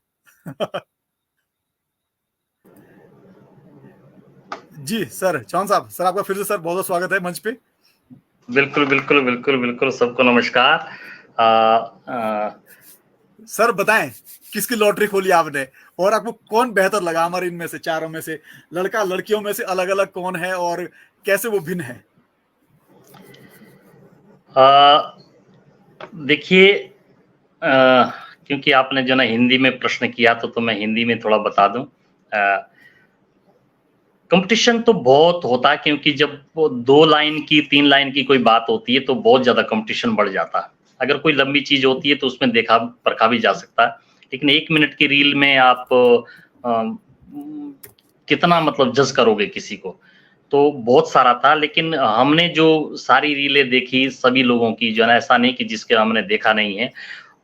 S1: जी सर, चौहान साहब, सर आपका फिर से सर बहुत बहुत स्वागत है मंच पे।
S2: बिल्कुल बिल्कुल बिल्कुल बिल्कुल, सबको नमस्कार।
S1: सर बताएं किसकी लॉटरी खोली आपने, और आपको कौन बेहतर लगा हमारे इनमें से चारों में से, लड़का लड़कियों में से अलग अलग कौन है और कैसे वो भिन्न है?
S2: देखिए, क्योंकि आपने जो ना हिंदी में प्रश्न किया तो मैं हिंदी में थोड़ा बता दूं। कंपटीशन तो बहुत होता है, क्योंकि जब वो 2 लाइन की 3 लाइन की कोई बात होती है तो बहुत ज़्यादा कंपटीशन बढ़ जाता है। अगर कोई लंबी चीज़ होती है तो उसमें देखा परखा भी जा सकता है, लेकिन 1 मिनट की रील में आप कितना मतलब जज करोगे किसी को, तो बहुत सारा था। लेकिन हमने जो सारी रीलें देखी सभी लोगों की, जो है ना, ऐसा नहीं कि जिसके हमने देखा नहीं है,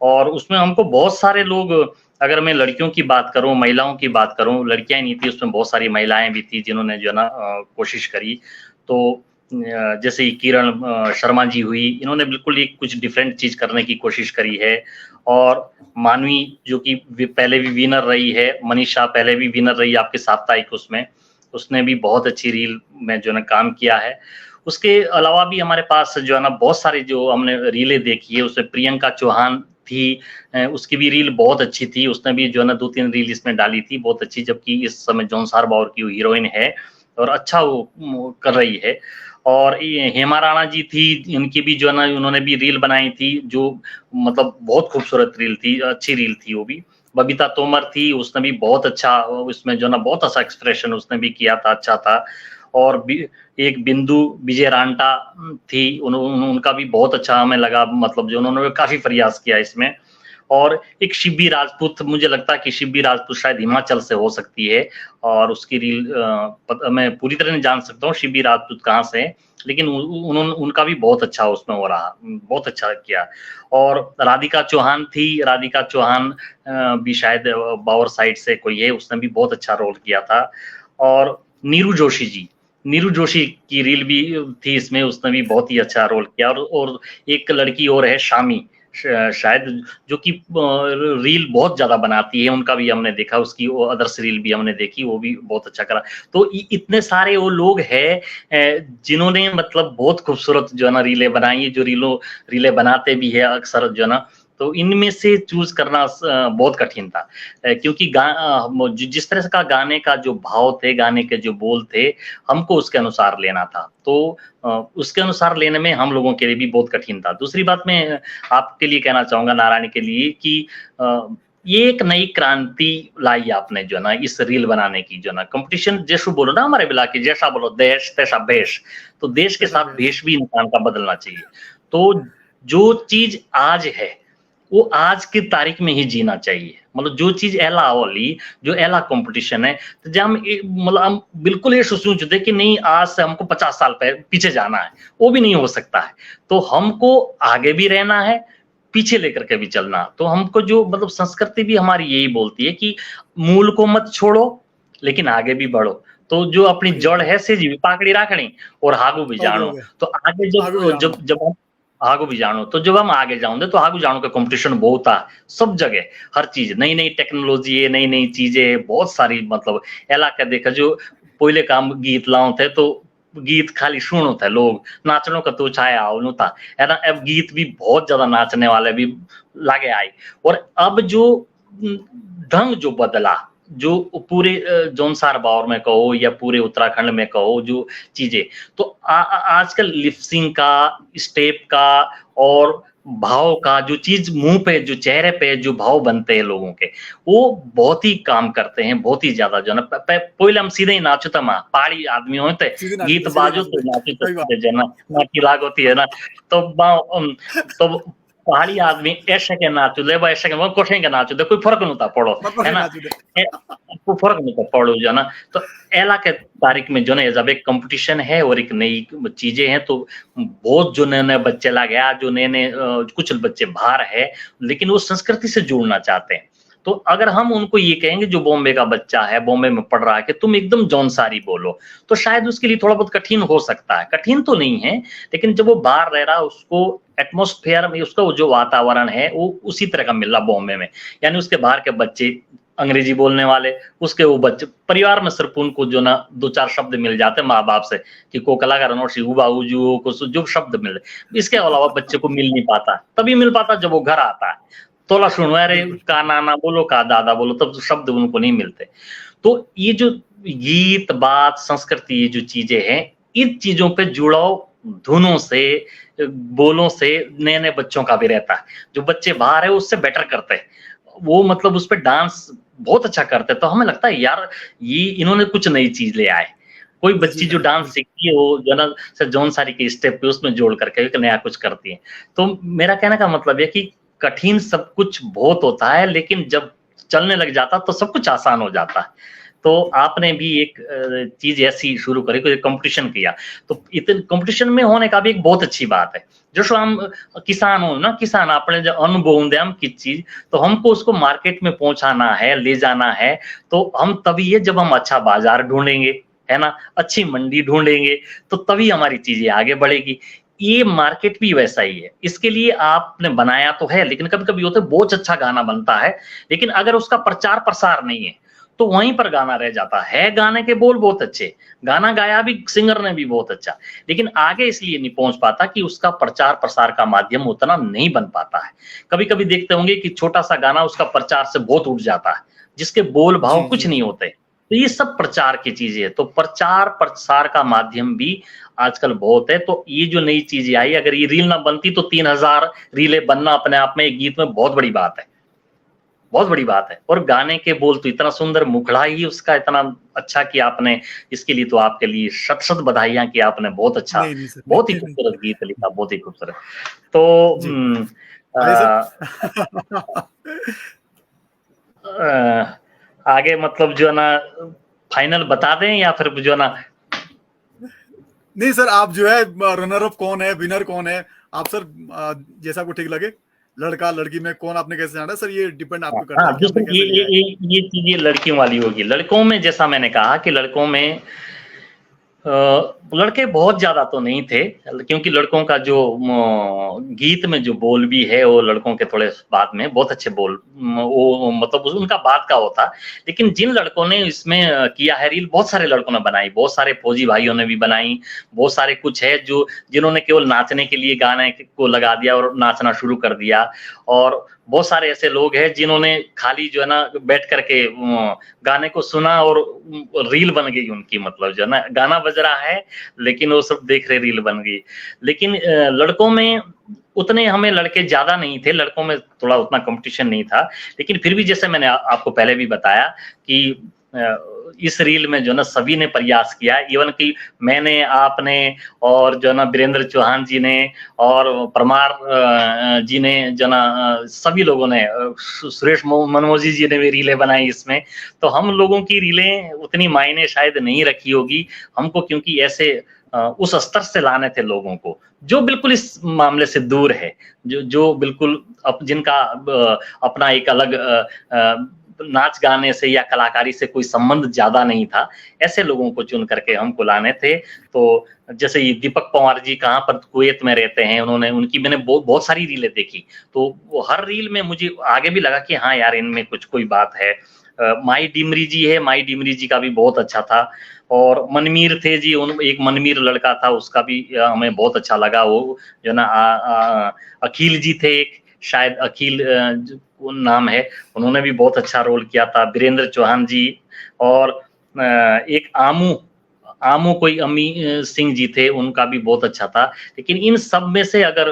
S2: और उसमें हमको बहुत सारे लोग, अगर मैं लड़कियों की बात करूं, महिलाओं की बात करूं, लड़कियां नहीं थी उसमें, बहुत सारी महिलाएं भी थी जिन्होंने जो है ना कोशिश करी। तो जैसे ही किरण शर्मा जी हुई, इन्होंने बिल्कुल एक कुछ डिफरेंट चीज करने की कोशिश करी है। और मानवी जो कि पहले भी विनर रही है, मनीषा पहले भी विनर रही आपके साप्ताहिक उसमें, उसने भी बहुत अच्छी रील में जो है ना काम किया है। उसके अलावा भी हमारे पास जो है ना बहुत सारी जो हमने रीलें देखी है, उसमें प्रियंका चौहान थी, उसकी भी रील बहुत अच्छी थी, उसने भी जो है ना 2-3 रील इसमें डाली थी बहुत अच्छी, जबकि इस समय जौनसार बावर की हीरोइन है और अच्छा वो कर रही है। और हेमा राणा जी थी, इनकी भी जो है ना उन्होंने भी रील बनाई थी, जो मतलब बहुत खूबसूरत रील थी, अच्छी रील थी वो भी। बबीता तोमर थी, उसने भी बहुत अच्छा, उसमें जो है ना बहुत अच्छा एक्सप्रेशन उसने भी किया था, अच्छा था। और एक बिंदु विजय रांटा थी, उनका भी बहुत अच्छा हमें लगा, मतलब जो उन्होंने काफी प्रयास किया इसमें। और एक शिब्बी राजपूत, मुझे लगता है कि शिब्बी राजपूत शायद हिमाचल से हो सकती है, और उसकी रील मैं पूरी तरह नहीं जान सकता हूँ शिब्बी राजपूत कहाँ से है, लेकिन उनका भी बहुत अच्छा उसमें हो रहा, बहुत अच्छा किया। और राधिका चौहान थी, राधिका चौहान भी शायद बावर साइड से कोई है, उसने भी बहुत अच्छा रोल किया था। और नीरू जोशी जी, नीरू जोशी की रील भी थी इसमें, उसने भी बहुत ही अच्छा रोल किया। और एक लड़की और है शामी शायद, जो कि रील बहुत ज्यादा बनाती है, उनका भी हमने देखा, उसकी वो अदर्स रील भी हमने देखी, वो भी बहुत अच्छा करा। तो इतने सारे वो लोग हैं जिन्होंने मतलब बहुत खूबसूरत जो है ना रीलें बनाई है, जो रीलें बनाते भी है अक्सर जो है ना, तो इनमें से चूज करना बहुत कठिन था, क्योंकि जिस तरह का गाने का जो भाव थे, गाने के जो बोल थे, हमको उसके अनुसार लेना था, तो उसके अनुसार लेने में हम लोगों के लिए भी बहुत कठिन था। दूसरी बात मैं आपके लिए कहना चाहूंगा, नारायण के लिए, कि ये एक नई क्रांति लाई आपने जो ना इस रील बनाने की जो ना कंपटीशन जैसे बोलो ना हमारे बिला की जैसा बोलो देश तैसा भेष, तो देश के साथ भेष भी इंसान का बदलना चाहिए। तो जो चीज आज है वो आज की तारीख में ही जीना चाहिए। मतलब जो चीज एला होली जो एला कंपटीशन है तो जब मतलब हम बिल्कुल ये सोच दे कि नहीं आज से हमको 50 साल पीछे जाना है, वो भी नहीं हो सकता है। तो हमको आगे भी रहना है, पीछे लेकर के भी चलना। तो हमको जो मतलब संस्कृति भी हमारी यही बोलती है कि मूल को मत छोड़ो लेकिन आगे भी बढ़ो। तो जो अपनी जड़ है से जी पाकड़ी राखनी और आगू भी जानो। तो आगे जब हम आगू भी जानो तो जब हम आगे जाओगे तो आगू जानो का कंपटीशन बहुत है सब जगह, हर चीज नई नई टेक्नोलॉजी है, नई नई चीजें बहुत सारी। मतलब एला का देखा जो पहले काम गीत लाओ थे तो गीत खाली सुनो थे लोग, नाचनों का तो छाया आवनु था है ना। अब गीत भी बहुत ज्यादा नाचने वाले भी लागे आए। और अब जो ढंग जो बदला जो पूरे जौनसार बावर में कहो या पूरे उत्तराखंड में कहो जो चीजें तो आजकल लिपसिंग का स्टेप का और भाव का जो चीज मुंह पे जो चेहरे पे जो भाव बनते हैं लोगों के वो बहुत ही काम करते हैं, बहुत ही ज्यादा जो ना। पहले हम सीधे ही नाचते माँ पहाड़ी आदमी होते गीत बाजो तो नाचते जो ना नाची लाग होती है ना। तो पहाड़ी आदमी ऐसे के नाचो ले ऐसे के कोठे के नाचो दे कोई फर्क नहीं था पड़ो है ना, कोई फर्क नहीं था पड़ो जो ना। तो एला के तारीख में जो ना जब एक कंपटीशन है और एक नई चीजें हैं तो बहुत जो नए नए बच्चे ला गया जो नए नए कुछ बच्चे बाहर है लेकिन वो संस्कृति से जुड़ना चाहते हैं। तो अगर हम उनको ये कहेंगे जो बॉम्बे का बच्चा है बॉम्बे में पढ़ रहा है कि तुम एकदम जौनसारी बोलो तो शायद उसके लिए थोड़ा बहुत कठिन हो सकता है। कठिन तो नहीं है लेकिन जब वो बाहर रह रहा है उसको एटमॉस्फेयर में उसका जो वातावरण है वो उसी तरह का मिल रहा बॉम्बे में। यानी उसके बाहर के बच्चे अंग्रेजी बोलने वाले उसके वो बच्चे परिवार में सिर्फ उनको जो ना दो चार शब्द मिल जाते हैं माँ बाप से कि कोकला का रनोशी उबाऊजू को जो शब्द मिल रहे, इसके अलावा बच्चे को मिल नहीं पाता। तभी मिल पाता जब वो घर आता है तोला सुनो अरे का नाना बोलो का दादा बोलो तब शब्द उनको नहीं मिलते। तो ये जो गीत बात संस्कृति ये जो चीजें हैं इन चीजों पे जुड़ाव धुनों से बोलों से नए नए बच्चों का भी रहता है। जो बच्चे बाहर है उससे बेटर करते हैं वो मतलब उस पर डांस बहुत अच्छा करते हैं। तो हमें लगता है यार ये इन्होंने कुछ नई चीज ले आए। कोई बच्ची जो डांस सीखती है वो जो ना जौनसारी के स्टेप पे उसमें जोड़ करके नया कुछ करती है। तो मेरा कहने का मतलब है कि कठिन सब कुछ बहुत होता है लेकिन जब चलने लग जाता तो सब कुछ आसान हो जाता है। तो आपने भी एक चीज ऐसी शुरू करी कोई कंपटीशन किया तो इतने कंपटीशन में होने का भी एक बहुत अच्छी बात है। जो हम किसान हो ना किसान अपने जो अनुभव दे हम किस चीज तो हमको उसको मार्केट में पहुंचाना है ले जाना है। तो हम तभी है जब हम अच्छा बाजार ढूंढेंगे है ना, अच्छी मंडी ढूंढेंगे तो तभी हमारी चीजें आगे बढ़ेगी। ये मार्केट भी वैसा ही है। इसके लिए आपने बनाया तो है लेकिन कभी कभी होता है बहुत अच्छा गाना बनता है लेकिन अगर उसका प्रचार प्रसार नहीं है तो वहीं पर गाना रह जाता है। गाने के बोल बहुत अच्छे, गाना गाया भी सिंगर ने भी बहुत अच्छा लेकिन आगे इसलिए नहीं पहुंच पाता कि उसका प्रचार प्रसार का माध्यम उतना नहीं बन पाता है। कभी कभी देखते होंगे कि छोटा सा गाना उसका प्रचार से बहुत उठ जाता है जिसके बोल भाव कुछ नहीं होते। तो ये सब प्रचार की चीजें है। तो प्रचार प्रसार का माध्यम भी आजकल बहुत है। तो ये जो नई चीजें आई अगर ये रील ना बनती तो 3000 रीलें बनना अपने आप में एक गीत में बहुत बड़ी बात है, बहुत बड़ी बात है। और गाने के बोल तो इतना सुंदर मुखड़ा ही उसका इतना अच्छा कि आपने इसके लिए तो आपके लिए शत शत बधाइयां कि आपने बहुत अच्छा बहुत ही खूबसूरत गीत लिखा, बहुत ही खूबसूरत। तो आगे मतलब जो ना फाइनल बता दें या फिर जो ना
S1: नहीं सर आप जो है रनर अप कौन है विनर कौन है आप सर जैसा आपको ठीक लगे लड़का लड़की में कौन आपने कैसे जाना सर ये डिपेंड आपको करता है।
S2: ये चीजें लड़कियों वाली होगी। लड़कों में जैसा मैंने कहा कि लड़कों में लड़के बहुत ज्यादा तो नहीं थे क्योंकि लड़कों का जो गीत में जो बोल भी है वो लड़कों के थोड़े बाद में बहुत अच्छे बोल वो मतलब उनका बात का होता। लेकिन जिन लड़कों ने इसमें किया है रील बहुत सारे लड़कों ने बनाई, बहुत सारे फौजी भाइयों ने भी बनाई, बहुत सारे कुछ है जो जिन्होंने केवल नाचने के लिए गाने को लगा दिया और नाचना शुरू कर दिया। और बहुत सारे ऐसे लोग हैं जिन्होंने खाली जो है ना बैठ करके गाने को सुना और रील बन गई उनकी, मतलब जो है ना गाना बज रहा है लेकिन वो सब देख रहे रील बन गई। लेकिन लड़कों में उतने हमें लड़के ज्यादा नहीं थे, लड़कों में थोड़ा उतना कंपटीशन नहीं था, लेकिन फिर भी जैसे मैंने आपको पहले भी बताया कि इस रील में जो ना सभी ने प्रयास किया, इवन कि मैंने, आपने और जो ना वीरेंद्र चौहान जी ने और परमार जी ने जो ना सभी लोगों ने, सुरेश मनमोजी जी ने भी रीलें बनाई इसमें। तो हम लोगों की रीलें उतनी मायने शायद नहीं रखी होगी हमको, क्योंकि ऐसे उस स्तर से लाने थे लोगों को जो बिल्कुल इस मामले से दूर है, जो बिल्कुल जिनका अपना एक अलग नाच गाने से या कलाकारी से कोई संबंध ज्यादा नहीं था, ऐसे लोगों को चुन करके हमको लाने थे। तो जैसे ये दीपक पंवार जी कहाँ पर कुवैत में रहते हैं, उनकी मैंने बहुत सारी रीलें देखी, तो वो हर रील में मुझे आगे भी लगा कि हाँ यार इनमें कोई बात है। माई डिमरी जी है, माई डिमरी जी का भी बहुत अच्छा था। और मनमीर थे जी, एक मनमीर लड़का था, उसका भी हमें बहुत अच्छा लगा। वो जो ना अखिल जी थे, एक शायद अखिल नाम है, उन्होंने भी बहुत अच्छा रोल किया था। वीरेंद्र चौहान जी और एक आमू कोई अमी सिंह जी थे, उनका भी बहुत अच्छा था। लेकिन इन सब में से अगर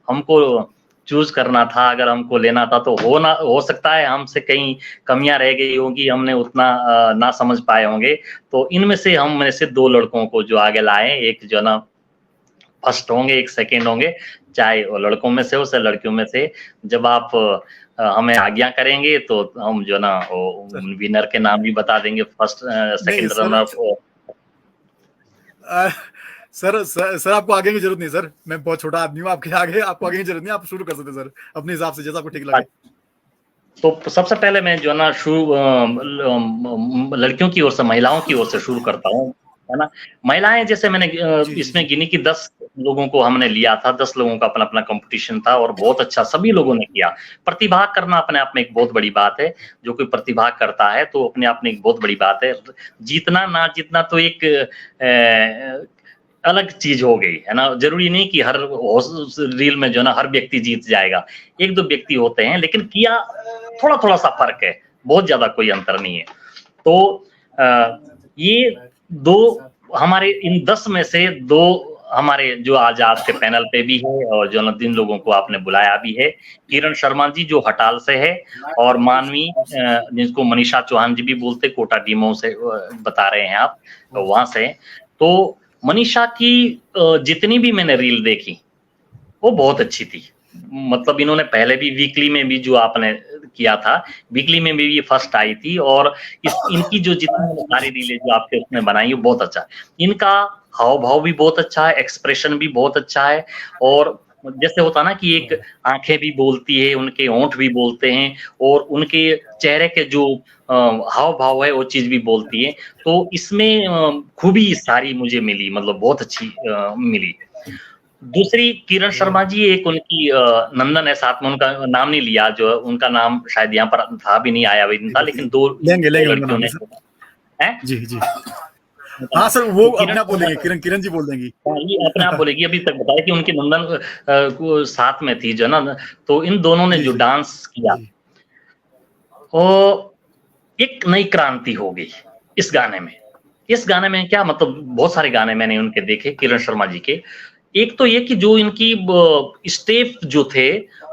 S2: हमको चूज करना था, अगर हमको लेना था, तो हो सकता है हमसे कहीं कमियां रह गई होगी, हमने उतना ना समझ पाए होंगे। तो इनमें से हम में से 2 लड़कों को जो आगे लाए, एक जो ना फर्स्ट होंगे, एक सेकंड होंगे, चाहे वो लड़कों में से हो चाहे लड़कियों में से। जब आप हमें आज्ञा करेंगे तो हम जो ना विनर के नाम भी बता देंगे, first second runner up.
S1: Sir आपको आगे की जरूरत नहीं सर, मैं बहुत छोटा आदमी हूँ, आपको आगे की जरूरत नहीं, आप शुरू कर सकते सर अपने हिसाब से जैसा आपको ठीक लगे।
S2: तो सबसे पहले मैं जो ना लड़कियों की ओर से, महिलाओं की ओर से शुरू करता हूँ, है ना। महिलाएं जैसे मैंने इसमें गिनी कि 10 लोगों को हमने लिया था, 10 लोगों का अपना अपना कंपटीशन था और बहुत अच्छा सभी लोगों ने किया। प्रतिभा करना अपने आप में एक बहुत बड़ी बात है, जो कोई प्रतिभा करता है तो अपने आप में एक बहुत बड़ी बात है। जीतना ना जीतना तो एक अलग चीज हो गई, है ना। जरूरी नहीं कि हर रील में जो ना हर व्यक्ति जीत जाएगा, 1-2 व्यक्ति होते हैं, लेकिन किया थोड़ा सा फर्क है, बहुत ज्यादा कोई अंतर नहीं है। तो ये 2 हमारे, इन 10 में से 2 हमारे जो आज आपके पैनल पे भी है और जो ना 3 लोगों को आपने बुलाया भी है। किरण शर्मा जी जो हटाल से है, और मानवी जिसको मनीषा चौहान जी भी बोलते, कोटा डीमो से बता रहे हैं आप, तो वहां से। तो मनीषा की जितनी भी मैंने रील देखी वो बहुत अच्छी थी। मतलब इन्होंने पहले भी वीकली में भी जो आपने किया था, वीकली में भी ये फर्स्ट आई थी, और इनकी जो जितनी सारी रीलें जो आपके उसमें बनाई वो बहुत अच्छा है। इनका हाव भाव भी बहुत अच्छा है, एक्सप्रेशन भी बहुत अच्छा है, और जैसे होता ना कि एक आंखें भी बोलती है, उनके होंठ भी बोलते हैं, और उनके चेहरे के जो हाव भाव है वो चीज भी बोलती है। तो इसमें खूबी सारी मुझे मिली, मतलब बहुत अच्छी मिली। दूसरी किरण शर्मा जी, एक उनकी नंदन है साथ में, उनका नाम नहीं लिया, जो उनका नाम शायद यहाँ पर था भी नहीं, आया भी नहीं था, लेकिन 2 लड़कियों ने
S1: जी हाँ सर, वो अपने आप बोलेंगे, किरण जी बोल देंगी।
S2: ये अपने आप बोलेगी। अभी तक बताया कि उनकी नंदन को साथ में थी जो ना, तो इन दोनों ने जो डांस किया, वो एक नई क्रांति हो गई इस गाने में। इस गाने में क्या मतलब, बहुत सारे गाने मैंने उनके देखे किरण शर्मा जी के। एक तो ये कि जो इनकी स्टेप जो थे,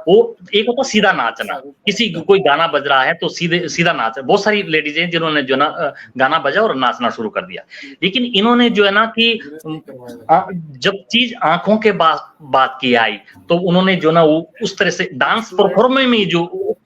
S2: वो एक होता सीधा नाचना, किसी कोई गाना बज रहा है तो सीधा नाच। बहुत सारी लेडीज हैं जिन्होंने जो ना गाना बजा और नाचना शुरू कर दिया, लेकिन इन्होंने जो है ना कि जब चीज आंखों के बात की आई, तो उन्होंने जो ना वो उस तरह से डांस परफॉर्मेंस में जो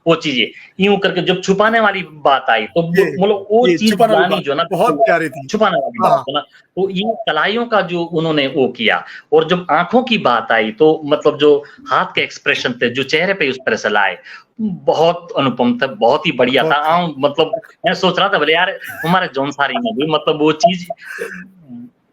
S2: वो चीजें यूं करके, जब छुपाने वाली बात आई तो मतलब वो चीज गानी जो ना
S1: बहुत प्यारी थी,
S2: छुपाने वाली बात है ना, तो ये कलाइयों का जो उन्होंने वो किया। और जब आंखों की बात आई तो मतलब जो हाथ के एक्सप्रेशन थे जो चेहरे पे उस तरह से लाए, बहुत अनुपम था, बहुत ही बढ़िया था। मतलब मैं सोच रहा था बोले यार हमारे जौनसारी में भी मतलब वो चीज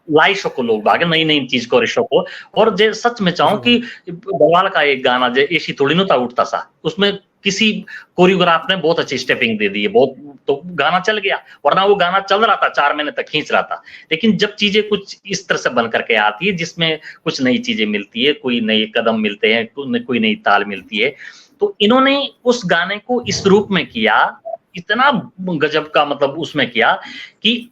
S2: लाई सको, लोग भागे नई नई चीज को सको। और जे सच में चाहूं कि बवाल का एक गाना जो ऐसी थोड़ी ना उठता सा, उसमें किसी कोरियोग्राफ ने बहुत अच्छी स्टेपिंग दे दी है, बहुत, तो गाना चल गया। वरना वो गाना चल रहा था, 4 महीने तक खींच रहा था। लेकिन जब चीजें कुछ इस तरह से बन करके आती है जिसमें कुछ नई चीजें मिलती है, कोई नए कदम मिलते हैं, कोई नई ताल मिलती है, तो इन्होंने उस गाने को इस रूप में किया, इतना गजब का मतलब उसमें किया कि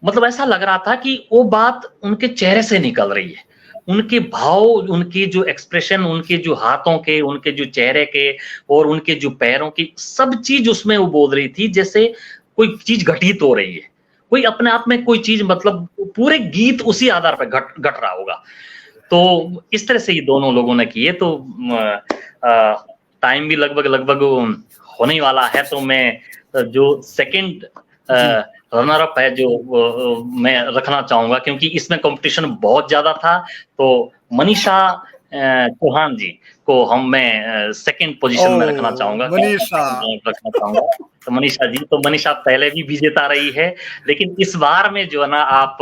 S2: मतलब ऐसा लग रहा था कि वो बात उनके चेहरे से निकल रही है, उनके भाव, उनके जो एक्सप्रेशन, उनके जो हाथों के, उनके जो चेहरे के और उनके जो पैरों की सब चीज उसमें वो बोल रही थी जैसे कोई चीज घटित हो रही है, कोई अपने आप में कोई चीज, मतलब पूरे गीत उसी आधार पर घट रहा होगा। तो इस तरह से ये दोनों लोगों ने किए। तो टाइम भी लगभग होने वाला है, तो मैं जो सेकंड रनर अप है जो मैं रखना चाहूंगा, क्योंकि इसमें कंपटीशन बहुत ज्यादा था। तो मनीषा चौहान जी को मैं सेकंड पोजीशन में रखना चाहूंगा,
S1: मनीषा
S2: रखना चाहूंगा। तो मनीषा जी, तो मनीषा पहले भी विजेता रही है, लेकिन इस बार में जो है ना आप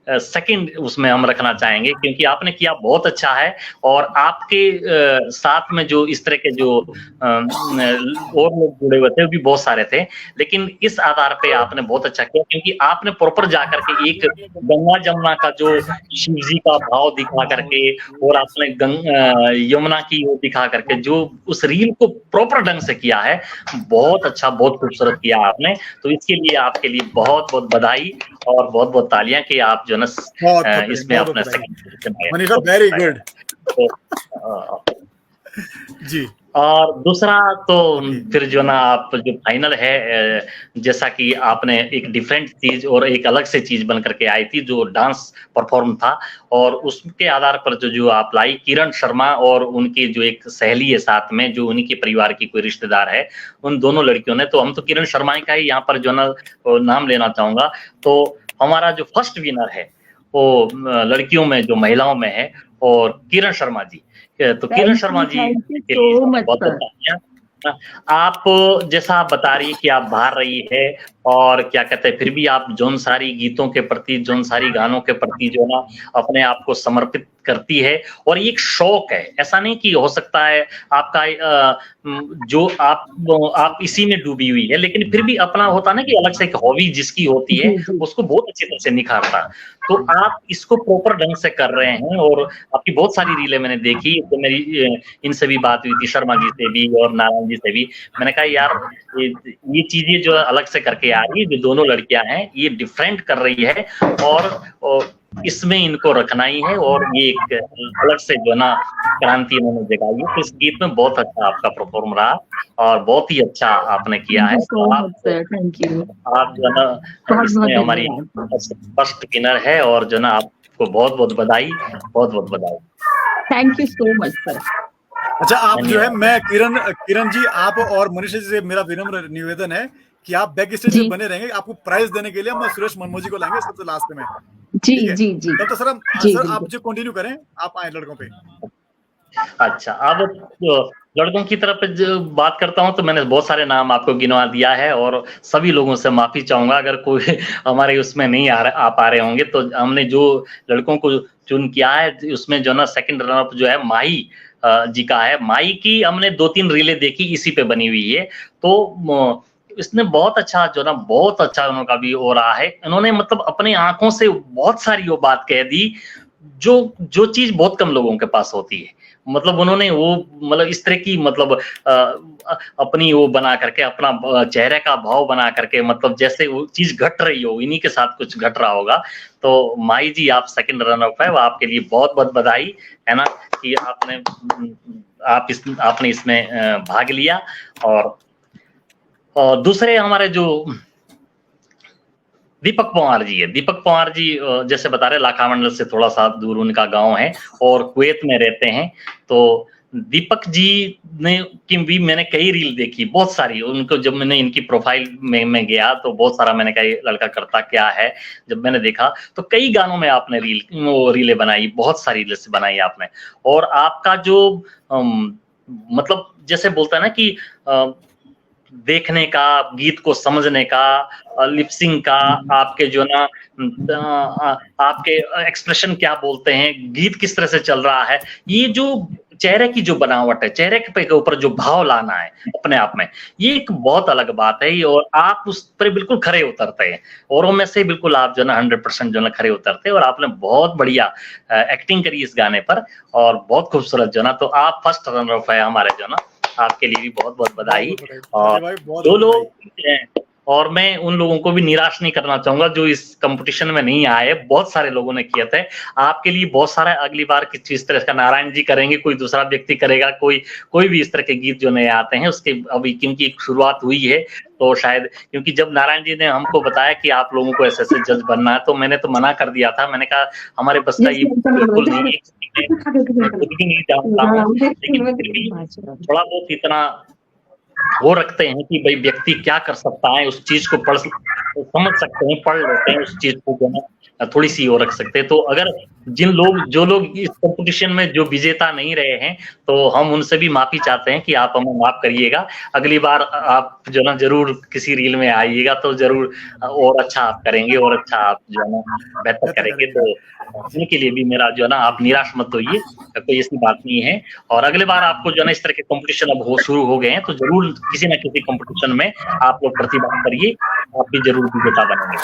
S2: सेकंड उसमें हम रखना चाहेंगे, क्योंकि आपने किया बहुत अच्छा है। और आपके साथ में जो इस तरह के जो और लोग जुड़े हुए थे वो भी बहुत सारे थे, लेकिन इस आधार पे आपने बहुत अच्छा किया, क्योंकि आपने प्रॉपर जाकर के एक गंगा जमुना का जो शिव जी का भाव दिखा करके और आपने यमुना की वो दिखा करके जो उस रील को प्रॉपर ढंग से किया है, बहुत अच्छा, बहुत खूबसूरत किया आपने। तो इसके लिए आपके लिए बहुत बहुत बधाई और बहुत बहुत तालियां कि आप जो ना इसमें अपना
S1: मनीषा वेरी गुड जी।
S2: और दूसरा तो फिर जो ना आप जो फाइनल है, जैसा कि आपने एक डिफरेंट चीज और एक अलग से चीज बन करके आई थी जो डांस परफॉर्म था, और उसके आधार पर जो आप लाई किरण शर्मा और उनकी जो एक सहेली है साथ में, जो उन्हीं के परिवार की कोई रिश्तेदार है, उन दोनों लड़कियों ने, तो हम तो किरण शर्मा का ही यहाँ पर जो ना नाम लेना चाहूंगा। तो हमारा जो फर्स्ट विनर है वो लड़कियों में जो महिलाओं में है, और किरण शर्मा जी। तो किरण शर्मा जी के लिए बहुत बहुत आप जैसा आप बता रही है कि आप बाहर रही है और क्या कहते हैं, फिर भी आप जौनसारी गीतों के प्रति, जौनसारी गानों के प्रति जो ना अपने आप को समर्पित करती है, और ये एक शौक है। ऐसा नहीं कि हो सकता है आपका जो आप इसी में डूबी हुई है, लेकिन फिर भी अपना होता ना कि अलग से एक हॉबी जिसकी होती है उसको बहुत अच्छी तरह से निखारता। तो आप इसको प्रॉपर ढंग से कर रहे हैं, और आपकी बहुत सारी रीलें मैंने देखी, तो मेरी इनसे भी बात हुई थी, शर्मा जी से भी और नारायण जी से भी। मैंने कहा यार ये चीजें जो अलग से करके आ रही है, जो दोनों लड़कियां हैं ये डिफरेंट कर रही है, और इसमें इनको रखना ही है, और ये एक अलग से जो ना क्रांति इन्होंने जगाई है। तो इस गीत में बहुत अच्छा आपका परफॉर्म रहा और बहुत ही अच्छा आपने किया है। आप जो ना इसमें हमारी फर्स्ट विनर है, और जो ना आपको बहुत बहुत बधाई, बहुत बहुत बधाई।
S4: Thank you so much sir.
S1: अच्छा, आप जो है, मैं किरण जी, आप और मनीषा जी से मेरा विनम्र निवेदन है कि आप बैक स्टेज में बने रहेंगे। आपको प्राइज देने के लिए हम सुरेश मनमोजी को लाएंगे सबसे लास्ट में।
S4: जी जी जी।
S1: तब तो सर आप जो कंटिन्यू करें, आप आए लड़कों पे।
S2: अच्छा, अब लड़कों की तरफ जो बात करता हूं, तो मैंने बहुत सारे नाम आपको गिनवा दिया है, और सभी लोगों से माफी चाहूंगा अगर कोई हमारे उसमें नहीं आ पा रहे होंगे। तो हमने जो लड़कों को चुन किया है, उसमें जो ना सेकंड रनर जो है माही जी का है। माही की हमने 2-3 रीलें देखी, इसी पे बनी हुई है। तो इसने बहुत अच्छा जो ना, बहुत अच्छा उनका भी हो रहा है। इन्होंने मतलब अपने आंखों से बहुत सारी वो बात कह दी जो चीज बहुत कम लोगों के पास होती है। मतलब उन्होंने वो मतलब इस तरह की मतलब अपनी वो बना करके, अपना चेहरे का भाव बना करके, मतलब जैसे वो चीज घट रही हो, इन्हीं के साथ कुछ घट रहा होगा। तो माई जी, आप सेकंड रनर अप है, वो आपके लिए बहुत बहुत बधाई है ना, कि आपने इसमें भाग लिया। और दूसरे हमारे जो दीपक पंवार जी है, दीपक पंवार जी जैसे बता रहे, लाखामंडल से थोड़ा सा दूर उनका गांव है और कुवैत में रहते हैं। तो दीपक जी ने की भी मैंने कई रील देखी, बहुत सारी उनको। जब मैंने इनकी प्रोफाइल में गया तो बहुत सारा मैंने कहा ये लड़का करता क्या है। जब मैंने देखा तो कई गानों में आपने रीलें बनाई, बहुत सारी रील्स बनाई आपने। और आपका जो मतलब जैसे बोलता है ना कि देखने का, गीत को समझने का, लिपसिंग का, आपके जो ना आपके एक्सप्रेशन क्या बोलते हैं, गीत किस तरह से चल रहा है, ये जो चेहरे की जो बनावट है, चेहरे के ऊपर जो भाव लाना है अपने आप में, ये एक बहुत अलग बात है। और आप उस पर बिल्कुल खरे उतरते हैं, औरों में से बिल्कुल आप जो ना 100% जो ना खरे उतरते हैं। और आपने बहुत बढ़िया एक्टिंग करी इस गाने पर, और बहुत खूबसूरत जो ना, तो आप फर्स्ट रनर अप है हमारे जो ना, आपके लिए भी बहुत बहुत बधाई। और जो लोग, और मैं उन लोगों को भी निराश नहीं करना चाहूंगा जो इस कंपटीशन में नहीं आए, बहुत सारे लोगों ने किए थे। आपके लिए बहुत सारा अगली बार किसी इस तरह का नारायण जी करेंगे, कोई दूसरा व्यक्ति करेगा, कोई भी इस तरह के गीत जो नए आते हैं उसके अभी क्योंकि शुरुआत हुई है, तो शायद क्योंकि जब नारायण जी ने हमको बताया कि आप लोगों को ऐसे ऐसे जज बनना है, तो मैंने तो मना कर दिया था। मैंने कहा हमारे बस का ये बिल्कुल नहीं है, मैं खुद भी नहीं जानता हूँ, लेकिन फिर भी थोड़ा बहुत इतना वो रखते हैं कि भाई व्यक्ति क्या कर सकता है, उस चीज को समझ सकते हैं, पढ़ लेते हैं, उस चीज को जो है थोड़ी सी वो रख सकते हैं। तो अगर जो लोग इस कंपटीशन में जो विजेता नहीं रहे हैं, तो हम उनसे भी माफी चाहते हैं कि आप हमें माफ करिएगा। अगली बार आप जो ना जरूर किसी रील में आइएगा, तो जरूर और अच्छा आप करेंगे, और अच्छा आप जो है ना बेहतर करेंगे। तो उनके लिए भी मेरा जो है ना, आप निराश मत होइए, कोई ऐसी बात नहीं है। और अगले बार आपको जो है ना इस तरह के कंपटीशन अब हो शुरू हो गए हैं, तो जरूर किसी न किसी कंपटीशन में आप लोग प्रतिभाग करिए, आप भी जरूर विजेता बनेंगे।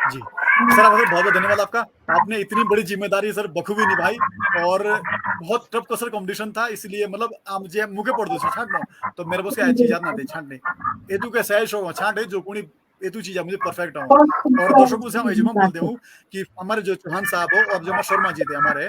S1: जी सर, आपका बहुत बहुत धन्यवाद आपका। आपने इतनी बड़ी जिम्मेदारी सर बखूबी निभाई, और बहुत टफ सर कंपटीशन था, इसलिए मतलब मुझे मुके पड़ दो छांटनो, तो मेरे बस क्या चीज ना दे छांटने एतु के सही शो छांटे जो कोनी एतु चीज मुझे परफेक्ट हो। और दर्शकों से हम ये बोलते हूँ कि हमारे जो चौहान साहब हो और जो हमारे शर्मा जी थे हमारे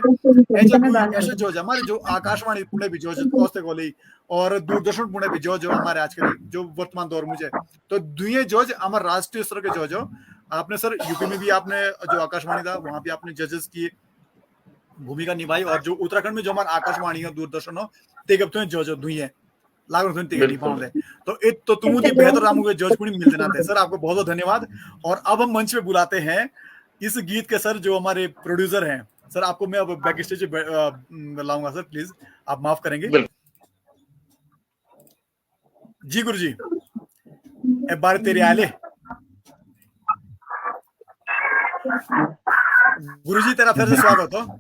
S1: ऐसे जो हमारे जो आकाशवाणी पुणे भी जो औस्ते गोली और दूरदर्शन पुणे भी जो हमारे आजकल जो वर्तमान दौर मुझे, तो दुए जज हमारे राष्ट्रीय स्तर के जो आपने सर यूपी में भी आपने जो आकाशवाणी था वहां भी आपने जजेस की भूमिका निभाई, और जो उत्तराखंड में जो हमारा आकाशवाणी हो दूरदर्शन हो तेगब तो जो दुई लागू तुम तेग निभाओ दे, तो तुम दी बेहतर रामू के जज कुणी मिलते नाते। सर आपको बहुत बहुत धन्यवाद। और अब हम मंच पे बुलाते हैं इस गीत के सर जो हमारे प्रोड्यूसर हैं। सर आपको मैं अब बैक स्टेज लाऊंगा सर, प्लीज आप माफ करेंगे। जी गुरु जी, ए बार तेरे आले गुरुजी तेरा फिर से स्वागत हो,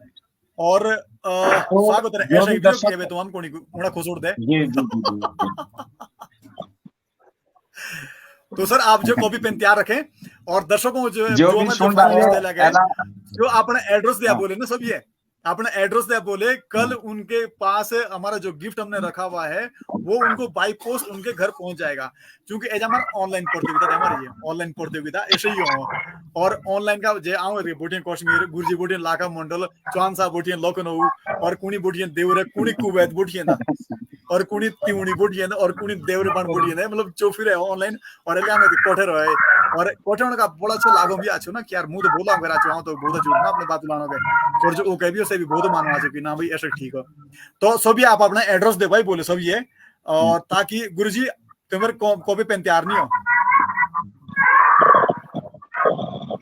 S1: और स्वागत है ऐसा ही वीडियो के तो हम कोनी उड़ा खोसोड़ दे। तो सर आप जो कॉपी पेन तैयार रखें, और दर्शकों जो अपना एड्रेस दिया बोले ना सब, ये अपना एड्रेस दिया बोले, कल उनके पास हमारा जो गिफ्ट हमने रखा हुआ है वो उनको बाई पोस्ट उनके घर पहुंच जाएगा, क्योंकि एज हमारा ऑनलाइन प्रतियोगिता हमारी ये ऑनलाइन प्रतियोगिता ऐसे ही हो। और ऑनलाइन का जे आऊँ बोटियन कश्मीर गुरुजी बोटियन लाखा मंडल चौहान साहब बोटियन लखनऊ और कुणी बोटियन देवरे कुणी कुवैत बोटियन और कुणी तिउणी बोटियन और कुणी देवरे बाण बोटियन, मतलब चौफिर है ऑनलाइन। और एलिया में कोठे रहे और कोठे का बड़ा अच्छा लागो भी आछो ना कि यार मुंह तो बोला अगर आछो तो बहुत अच्छा ना अपने बात लानो के, और जो कह भी से भी बहुत मानो आछो कि ना भाई ऐसे ठीक हो। तो सभी आप अपना एड्रेस दे भाई बोले सब ये, और ताकि गुरुजी तुम्हारे कॉपी पेन तैयार नहीं हो।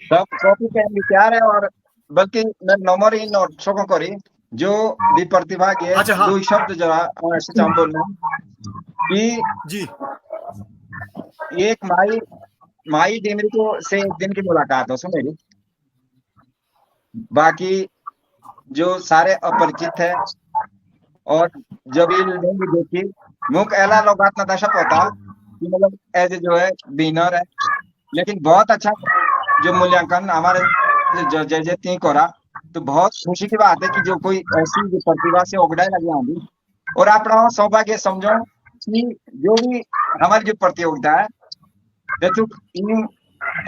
S3: सब कॉपी पेन भी तैयार है, और बल्कि मैं नंबर ही नोट शो करी जो भी प्रतिभागी है।
S1: अच्छा, हाँ।
S3: दो शब्द जरा ऐसे हम बोल कि
S1: जी
S3: एक माई डेमरी को से एक दिन की मुलाकात हो मेरी, बाकी जो सारे अपरिचित है और जब ये नहीं देखी मुख एला लोगात ना दशा पता कि मतलब एज जो है विनर है, लेकिन बहुत अच्छा जो मूल्यांकन हमारे जज तीन कोरा, तो बहुत खुशी की बात है कि जो कोई ऐसी जो प्रतिभा से उगड़ाई लगी आंधी, और अपना सौभाग्य समझो कि जो भी हमारी जो प्रतियोगिता है तो इन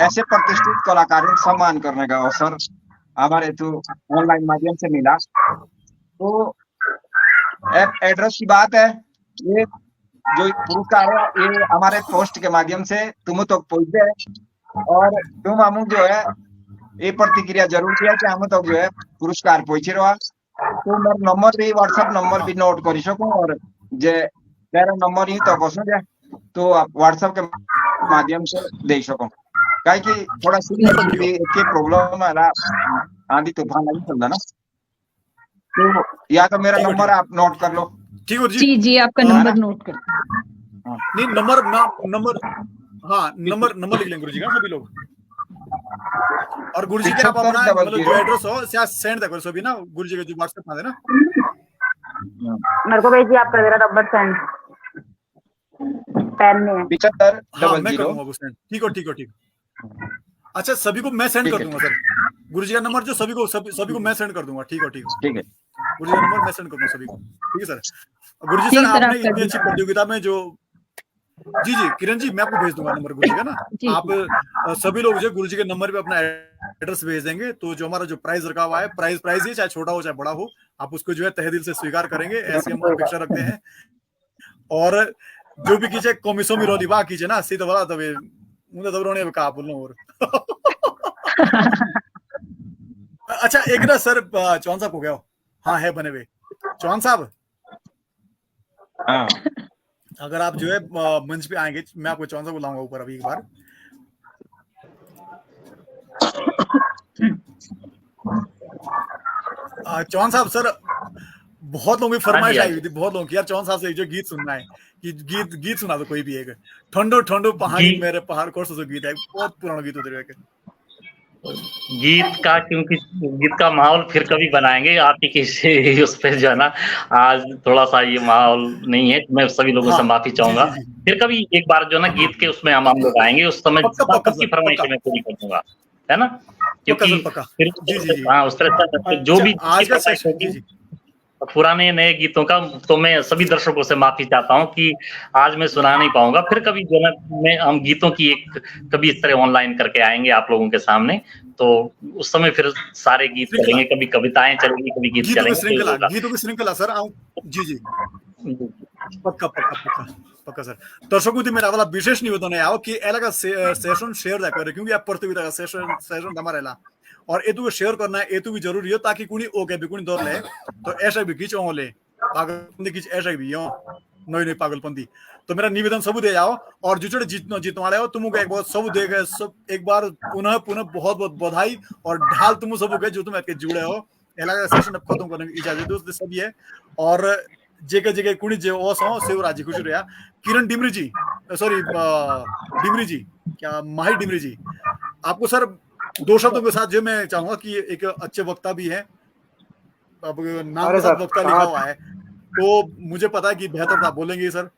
S3: ऐसे प्रतिष्ठित कलाकारों को सम्मान करने का अवसर हमारे तो ऑनलाइन माध्यम से मिला। तो एड्रेस की बात है, ये जो पुरस्कार है ये हमारे पोस्ट के माध्यम से तुम तो पहुंच गए, और तुम हम जो है ये प्रतिक्रिया जरूर किया कि हम तो जो है पुरस्कार पहुंचे रहा। तो मेरा नंबर भी व्हाट्सएप नंबर भी नोट कर सको, और जे तेरा नंबर ही तो कसो जाए तो आप व्हाट्सएप के माध्यम से दे सको, काहे कि थोड़ा सीरियस के प्रॉब्लम है ना, आंधी तूफान नहीं चलता ना, तो या तो मेरा नंबर आप नोट कर लो।
S1: ठीक हो
S4: जी जी आपका नंबर नोट कर
S1: नहीं नंबर हाँ नंबर लिख लें गुरुजी का सभी लोग। और गुरुजी के आप
S3: 71
S1: अपना
S3: डबल
S1: मतलब
S3: जीरो।
S1: जो एड्रेस हो से सेंड करो सभी ना गुरुजी के जो व्हाट्सएप में है ना।
S7: मेरे को भेजिए, आपका जरा नंबर सेंड, पेन में है।
S3: 75
S1: हाँ
S3: डबल
S1: मैं
S3: जीरो।
S1: करूंगा वो सेंड। ठीक हो, ठीक हो, ठीक हो। अच्छा सभी को मैं सेंड
S3: ठीक
S1: कर
S3: है,
S1: दूंगा सर, गुरुजी का नंबर जो सभी को मैं सेंड कर दूंगा। ठीक हो, ठीक हो,
S3: ठीक है।
S1: गुरुजी का नंबर मैं सेंड कर दूंगा सभी को। ठीक है सर। गुरुजी
S4: ठीक
S1: सर
S4: सर, आप
S1: आपने
S4: कर
S1: इतनी अच्छी
S4: दीजिए।
S1: प्रतियोगिता में जो जी जी किरण जी मैं आपको भेज दूंगा नंबर गुरुजी का ना।
S4: जी
S1: आप सभी लोग जो गुरुजी के नंबर पे अपना एड्रेस भेज देंगे तो जो हमारा जो प्राइस रखा हुआ है, प्राइस ही चाहे छोटा हो चाहे बड़ा हो, आप उसको जो है तहे दिल से स्वीकार करेंगे, ऐसी हम अपेक्षा रखते हैं। और जो भी कीजिए कमीसों में रोली बा कीजिए ना सीधा वाला तभी मुझे तब रोने का बोलूं और अच्छा एक ना सर चौहान साहब हो गया हो। हाँ है बने हुए चौहान साहब,
S3: हाँ
S1: अगर आप जो है मंच पे आएंगे मैं आपको चौहान साहब बुलाऊंगा ऊपर अभी एक बार। चौहान साहब सर बहुत लोगों की फरमाइश आई हुई थी, बहुत लोगों की यार चौहान साहब से जो गीत सुनना है कि गीत सुना दो कोई भी एक ठंडो ठंडो पहाड़ी
S2: गीत
S1: मेरे पहाड़ कोर्स जो गीत है बहुत पुराना गीत होते रहे।
S2: गीत का, क्योंकि गीत का माहौल फिर कभी बनाएंगे आप ही किसी उस पे जो है ना, आज थोड़ा सा ये माहौल नहीं है। मैं सभी लोगों से
S1: हाँ
S2: माफी
S1: जी
S2: चाहूंगा।
S1: जी जी
S2: फिर कभी एक बार जो है ना गीत के उसमें हम लोग आएंगे, उस समय
S1: पक्का पक्का
S2: सबकी
S1: सर
S2: फरमाइशें
S1: पक्का
S2: मैं पूरी कर दूंगा, है ना।
S1: पक्का
S2: क्योंकि
S1: सर पक्का।
S2: फिर
S1: जी जी जी
S2: हाँ उस तरह से जो
S1: अच्छा
S2: भी जिसकी
S1: आज का
S2: फरमाइश
S1: सेशन जी
S2: होगी
S1: जी
S2: पुराने नए गीतों का, तो मैं सभी दर्शकों से माफी चाहता हूँ कि आज मैं सुना नहीं पाऊंगा। फिर कभी जो है मैं हम गीतों की एक कभी इस तरह ऑनलाइन करके आएंगे आप लोगों के सामने, तो उस समय फिर सारे गीत
S1: श्रृंखला
S2: चलेंगे, कभी कविताएं चलेंगी, कभी गीत चलेंगे, तो ये होगा।
S1: गीतों की श्रृंखला सर आऊं जी जी पक्का पक्का पक्का पक्का सर। दर्शकों मेरा वाला विशेष निवेदन है आओ कि एला सेशन शेयर दा करे क्योंकि आप प्रतियोगिता का सेशन हमारे ला और एतु को शेयर करना है एतु भी जरूरी है ताकि कुनी ओके भी कुनी दौर ले तो ऐसा भी किच ले पागलपंती किच ऐसा भी हो नई नई पागलपंती। तो मेरा निवेदन सब दे जाओ और जो जीतने वाले हो तुमको एक बहुत सब देगा सब एक बार पुनः पुनः बहुत बहुत बधाई और ढाल तुम सब के जो तुम जुड़े हो एला सेशन अब खत्म करने की इजाजत दो सब ये। और जेके जेके कुणी जे ओस हो सेव राजी खुश रहा किरण डिमरी जी सॉरी डिमरी जी क्या माही डिमरी जी आपको सर दो शब्दों के साथ जो मैं चाहूंगा कि एक अच्छे वक्ता भी है, अब नाम के साथ वक्ता लिखा हुआ है तो मुझे पता है कि बेहतर आप बोलेंगे सर।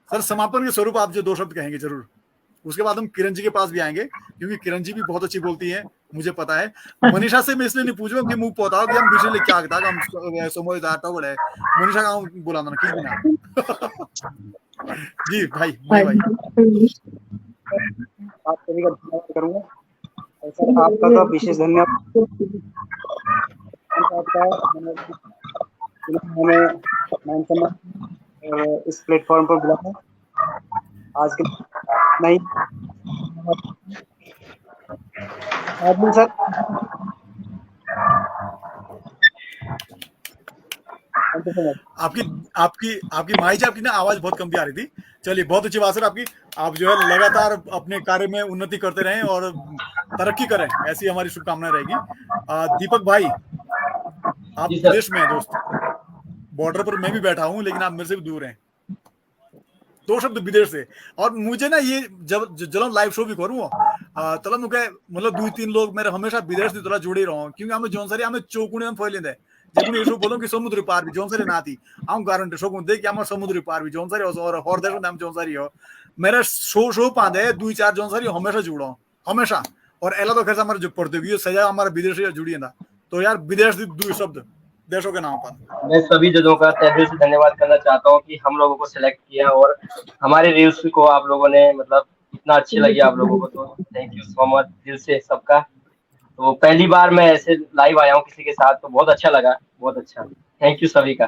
S1: सर समापन के स्वरूप आप जो दो शब्द कहेंगे जरूर, उसके बाद हम किरण जी के पास भी आएंगे क्योंकि किरण जी भी बहुत अच्छी बोलती है मुझे पता है। मनीषा से मैं इसलिए नहीं पूछ रहा कि मुंह पोता कि हम बिजली क्या आता हम समझदार टवर है मनीषा का बोला ना की बिना जी भाई भाई
S6: आप सभी का धन्यवाद करूंगा सर, आपका तो विशेष धन्यवाद आपका हमें मान सम्मान इस प्लेटफॉर्म पर बुलाया आज के नहीं आदमी सर
S1: आपकी आपकी आपकी माई जी आपकी ना आवाज बहुत कम भी आ रही थी। चलिए बहुत अच्छी बात सर आपकी, आप जो है लगातार अपने कार्य में उन्नति करते रहें और तरक्की करें ऐसी हमारी शुभकामनाएं रहेगी। दीपक भाई आप विदेश में हैं दोस्त, बॉर्डर पर मैं भी बैठा हूं लेकिन आप मेरे से भी दूर हैं। दो शब्द विदेश से और मुझे ना ये जब लाइव शो भी करूँ तला मुझे मतलब 2-3 लोग मेरे हमेशा विदेश की तरह जुड़े रहो क्योंकि हमें जोन सारी हमें चौकुने में फैलेंदे जब ये शो बोलो कि समुद्र पार भी जोन सारी ना थी हम गारंटी शो को देख हमारे समुद्र पार भी जोन सारी और हर देश में हम जोन सारी हो मेरा शो पादे 2-4 जोन सारी हमेशा जुड़ो हमेशा। और एला तो कैसे हमारे जो प्रतियोगी सजा हमारा विदेश जुड़ी है तो यार विदेश दो शब्द देशों के नाम पर।
S5: मैं सभी जजों का तहे दिल से धन्यवाद करना चाहता हूँ कि हम लोगों को सिलेक्ट किया और हमारे रील्स को आप लोगों ने मतलब इतना अच्छी लगी आप लोगों को, तो थैंक यू सो मच दिल से सबका। तो पहली बार मैं ऐसे लाइव आया हूँ किसी के साथ तो बहुत अच्छा लगा, बहुत अच्छा, थैंक यू सभी का।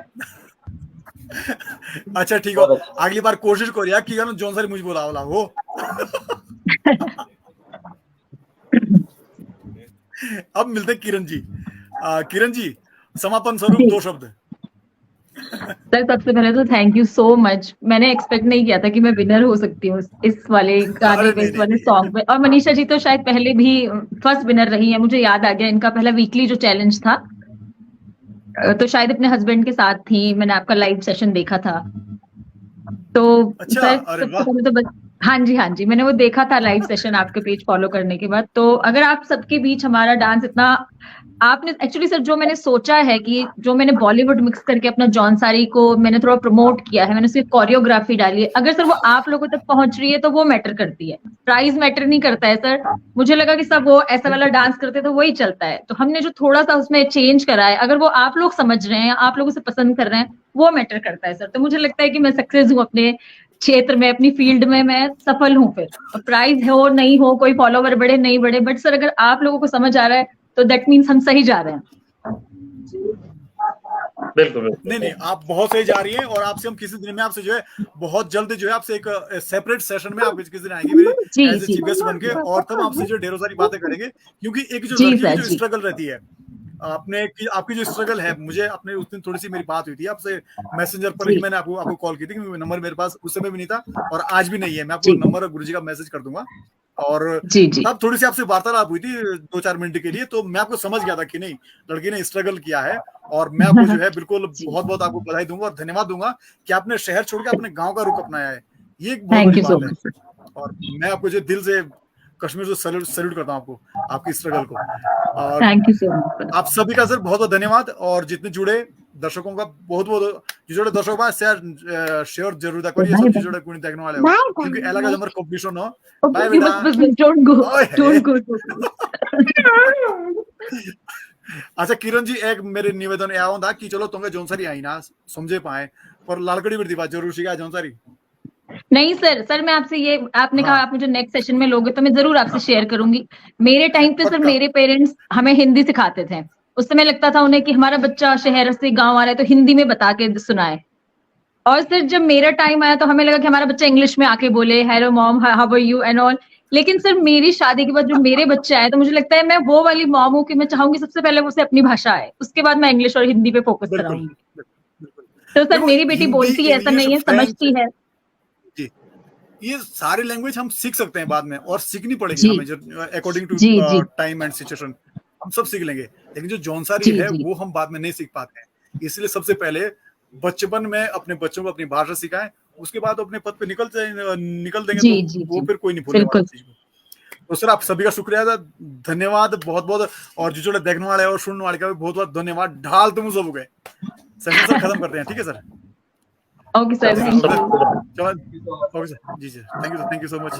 S1: अच्छा ठीक है अगली बार कोशिश करिए कि जोन सारी मुझे बोला हो अब मिलते किरण जी। किरण जी समापन स्वरूप दो शब्द।
S4: सर सबसे पहले तो थैंक यू सो मच, मैंने एक्सपेक्ट नहीं किया था कि मैं विनर हो सकती हूँ इस वाले गाने में, इस वाले सॉन्ग में। और मनीषा जी तो शायद पहले भी फर्स्ट विनर रही है, मुझे याद आ गया इनका पहला वीकली जो चैलेंज था तो शायद अपने हस्बैंड के साथ थी, मैंने आपका लाइव सेशन देखा था। तो
S1: अच्छा,
S4: सर सबसे पहले तो बस हाँ जी, हाँ जी, मैंने वो देखा था लाइव सेशन आपके पेज फॉलो करने के बाद। तो अगर आप सबके बीच हमारा डांस इतना, आपने एक्चुअली सर जो मैंने सोचा है कि जो मैंने बॉलीवुड मिक्स करके अपना जॉनसारी को मैंने थोड़ा प्रमोट किया है, मैंने उसकी कोरियोग्राफी डाली है, अगर सर वो आप लोगों तक पहुंच रही है तो वो मैटर करती है, प्राइस मैटर नहीं करता है सर। मुझे लगा कि सब वो ऐसा वाला डांस करते तो वही चलता है, तो हमने जो थोड़ा सा उसमें चेंज करा है, अगर वो आप लोग समझ रहे हैं, आप लोगों से पसंद कर रहे हैं, वो मैटर करता है सर। तो मुझे लगता है कि मैं सक्सेस हूँ अपने क्षेत्र में, अपनी फील्ड में मैं सफल हूँ। फिर प्राइज हो नहीं हो, कोई फॉलोवर बढ़े नहीं बढ़े, बट सर अगर आप लोगों को समझ आ रहा है तो दैट मीन्स हम सही जा रहे हैं।
S2: बिल्कुल बिल्कुल।
S1: नहीं नहीं, आप बहुत सही जा रही हैं, और आपसे हम किसी दिन में आपसे जो है बहुत जल्द जो है आपसे एक सेपरेट सेशन में आप किसी दिन आएंगे मेरी
S4: जी
S1: एज ए
S4: जी
S1: चीफ गेस्ट बन के, और तब आपसे जो ढेरों सारी बातें करेंगे, क्योंकि एक जो
S4: जी
S1: लड़की की
S4: सर
S1: जो
S4: जी
S1: स्ट्रगल रहती है, आपकी जो स्ट्रगल है, मुझे अपने उस दिन थोड़ी सी मेरी बात हुई थी आपसे मैसेंजर पर ही,
S4: जी
S1: मैंने आपको कॉल की थी, नंबर मेरे पास उस समय भी नहीं था और आज भी नहीं है, मैं आपको
S4: जी
S1: नंबर और गुरुजी का मैसेज कर दूंगा। और
S4: जी जी
S1: तब थोड़ी सी आपसे वार्तालाप हुई थी 2-4 मिनट के लिए, तो मैं आपको समझ गया था कि नहीं, लड़की ने स्ट्रगल किया है, और मैं आपको जो है बिल्कुल
S4: जी
S1: बहुत बहुत आपको बधाई दूंगा और धन्यवाद दूंगा कि आपने शहर छोड़ के अपने गांव का रुख अपनाया है, ये एक बहुत
S4: थैंक
S1: बड़ी
S4: यू सो
S1: बात है।
S4: मच।
S1: और मैं आपको जो दिल से कश्मीर से सैल्यूट करता हूँ आपको, आपकी स्ट्रगल को। और
S4: thank you so much sir.
S1: आप सभी का सर बहुत बहुत धन्यवाद, और जितने जुड़े दर्शकों का बहुत बहुत, जो जोड़े दर्शक शेयर जरूर करिए, सब जोड़े कुणी देखने वाले हो, क्योंकि अलग हमारा कॉम्पिटिशन हो। बाय
S4: बस
S1: बेटा।
S4: बस बस डोंट गो
S1: ओए
S4: डोंट गो।
S1: अच्छा किरण जी, एक मेरे निवेदन यह होता कि चलो तुमके जौनसारी आई ना समझे पाए, पर लालकड़ी वृद्धि बात जरूर सीखा जौनसारी।
S4: नहीं सर, सर मैं आपसे ये, आपने कहा
S1: हाँ
S4: आप मुझे नेक्स्ट सेशन में लोगे तो मैं जरूर आपसे शेयर करूंगी। मेरे टाइम पे सर
S1: पक्का।
S4: मेरे पेरेंट्स हमें हिंदी सिखाते थे। उस समय लगता था उन्हें कि हमारा बच्चा शहर से गांव आ रहा है तो हिंदी में बता के सुनाए। और सर जब मेरा टाइम आया तो हमें लगा कि हमारा बच्चा इंग्लिश में आके बोले hello mom how are you and all. लेकिन सर मेरी शादी के बाद जो मेरे बच्चे आए तो मुझे लगता है मैं वो वाली मॉम हूँ कि मैं चाहूंगी सबसे पहले उसे अपनी भाषा आए, उसके बाद मैं इंग्लिश और हिंदी पे फोकस
S1: बिल्कुल
S4: कराऊंगी।
S1: बिल्कुल।
S4: तो सर
S1: देखो
S4: मेरी बेटी
S1: हिंदी,
S4: बोलती है, ऐसा
S1: इंग्लिश,
S4: नहीं है,
S1: फ्रेंच
S4: समझती है।
S1: जी, ये सारी लैंग्वेज हम सीख सकते हैं बाद में, और सीखनी पड़ेगी
S4: जी
S1: हमें अकॉर्डिंग टू
S4: जी जी
S1: टाइम एंड सिचुएशन, हम सब सीख लेंगे, लेकिन जो जौनसारी
S4: जी
S1: है
S4: जी
S1: वो हम बाद में नहीं सीख पाते हैं। इसलिए सबसे पहले बचपन में अपने बच्चों को अपनी भाषा सिखाएं, उसके बाद अपने पद पे निकल देंगे
S4: जी
S1: तो
S4: जी
S1: वो
S4: जी
S1: फिर कोई नहीं भूलने वाला
S4: बिल्कुल।
S1: उस चीज को। तो सर आप सभी का शुक्रिया था, धन्यवाद बहुत बहुत, और जो देखने वाले और सुनने वाले का भी बहुत बहुत धन्यवाद। ढाल तुम सब हो गए। सेशन सर खत्म करते हैं, ठीक है सर।
S4: ओके सर,
S1: जी
S4: थैंक
S1: सर,
S4: यू।
S1: चलो ओके सर, जी sir, thank you so much.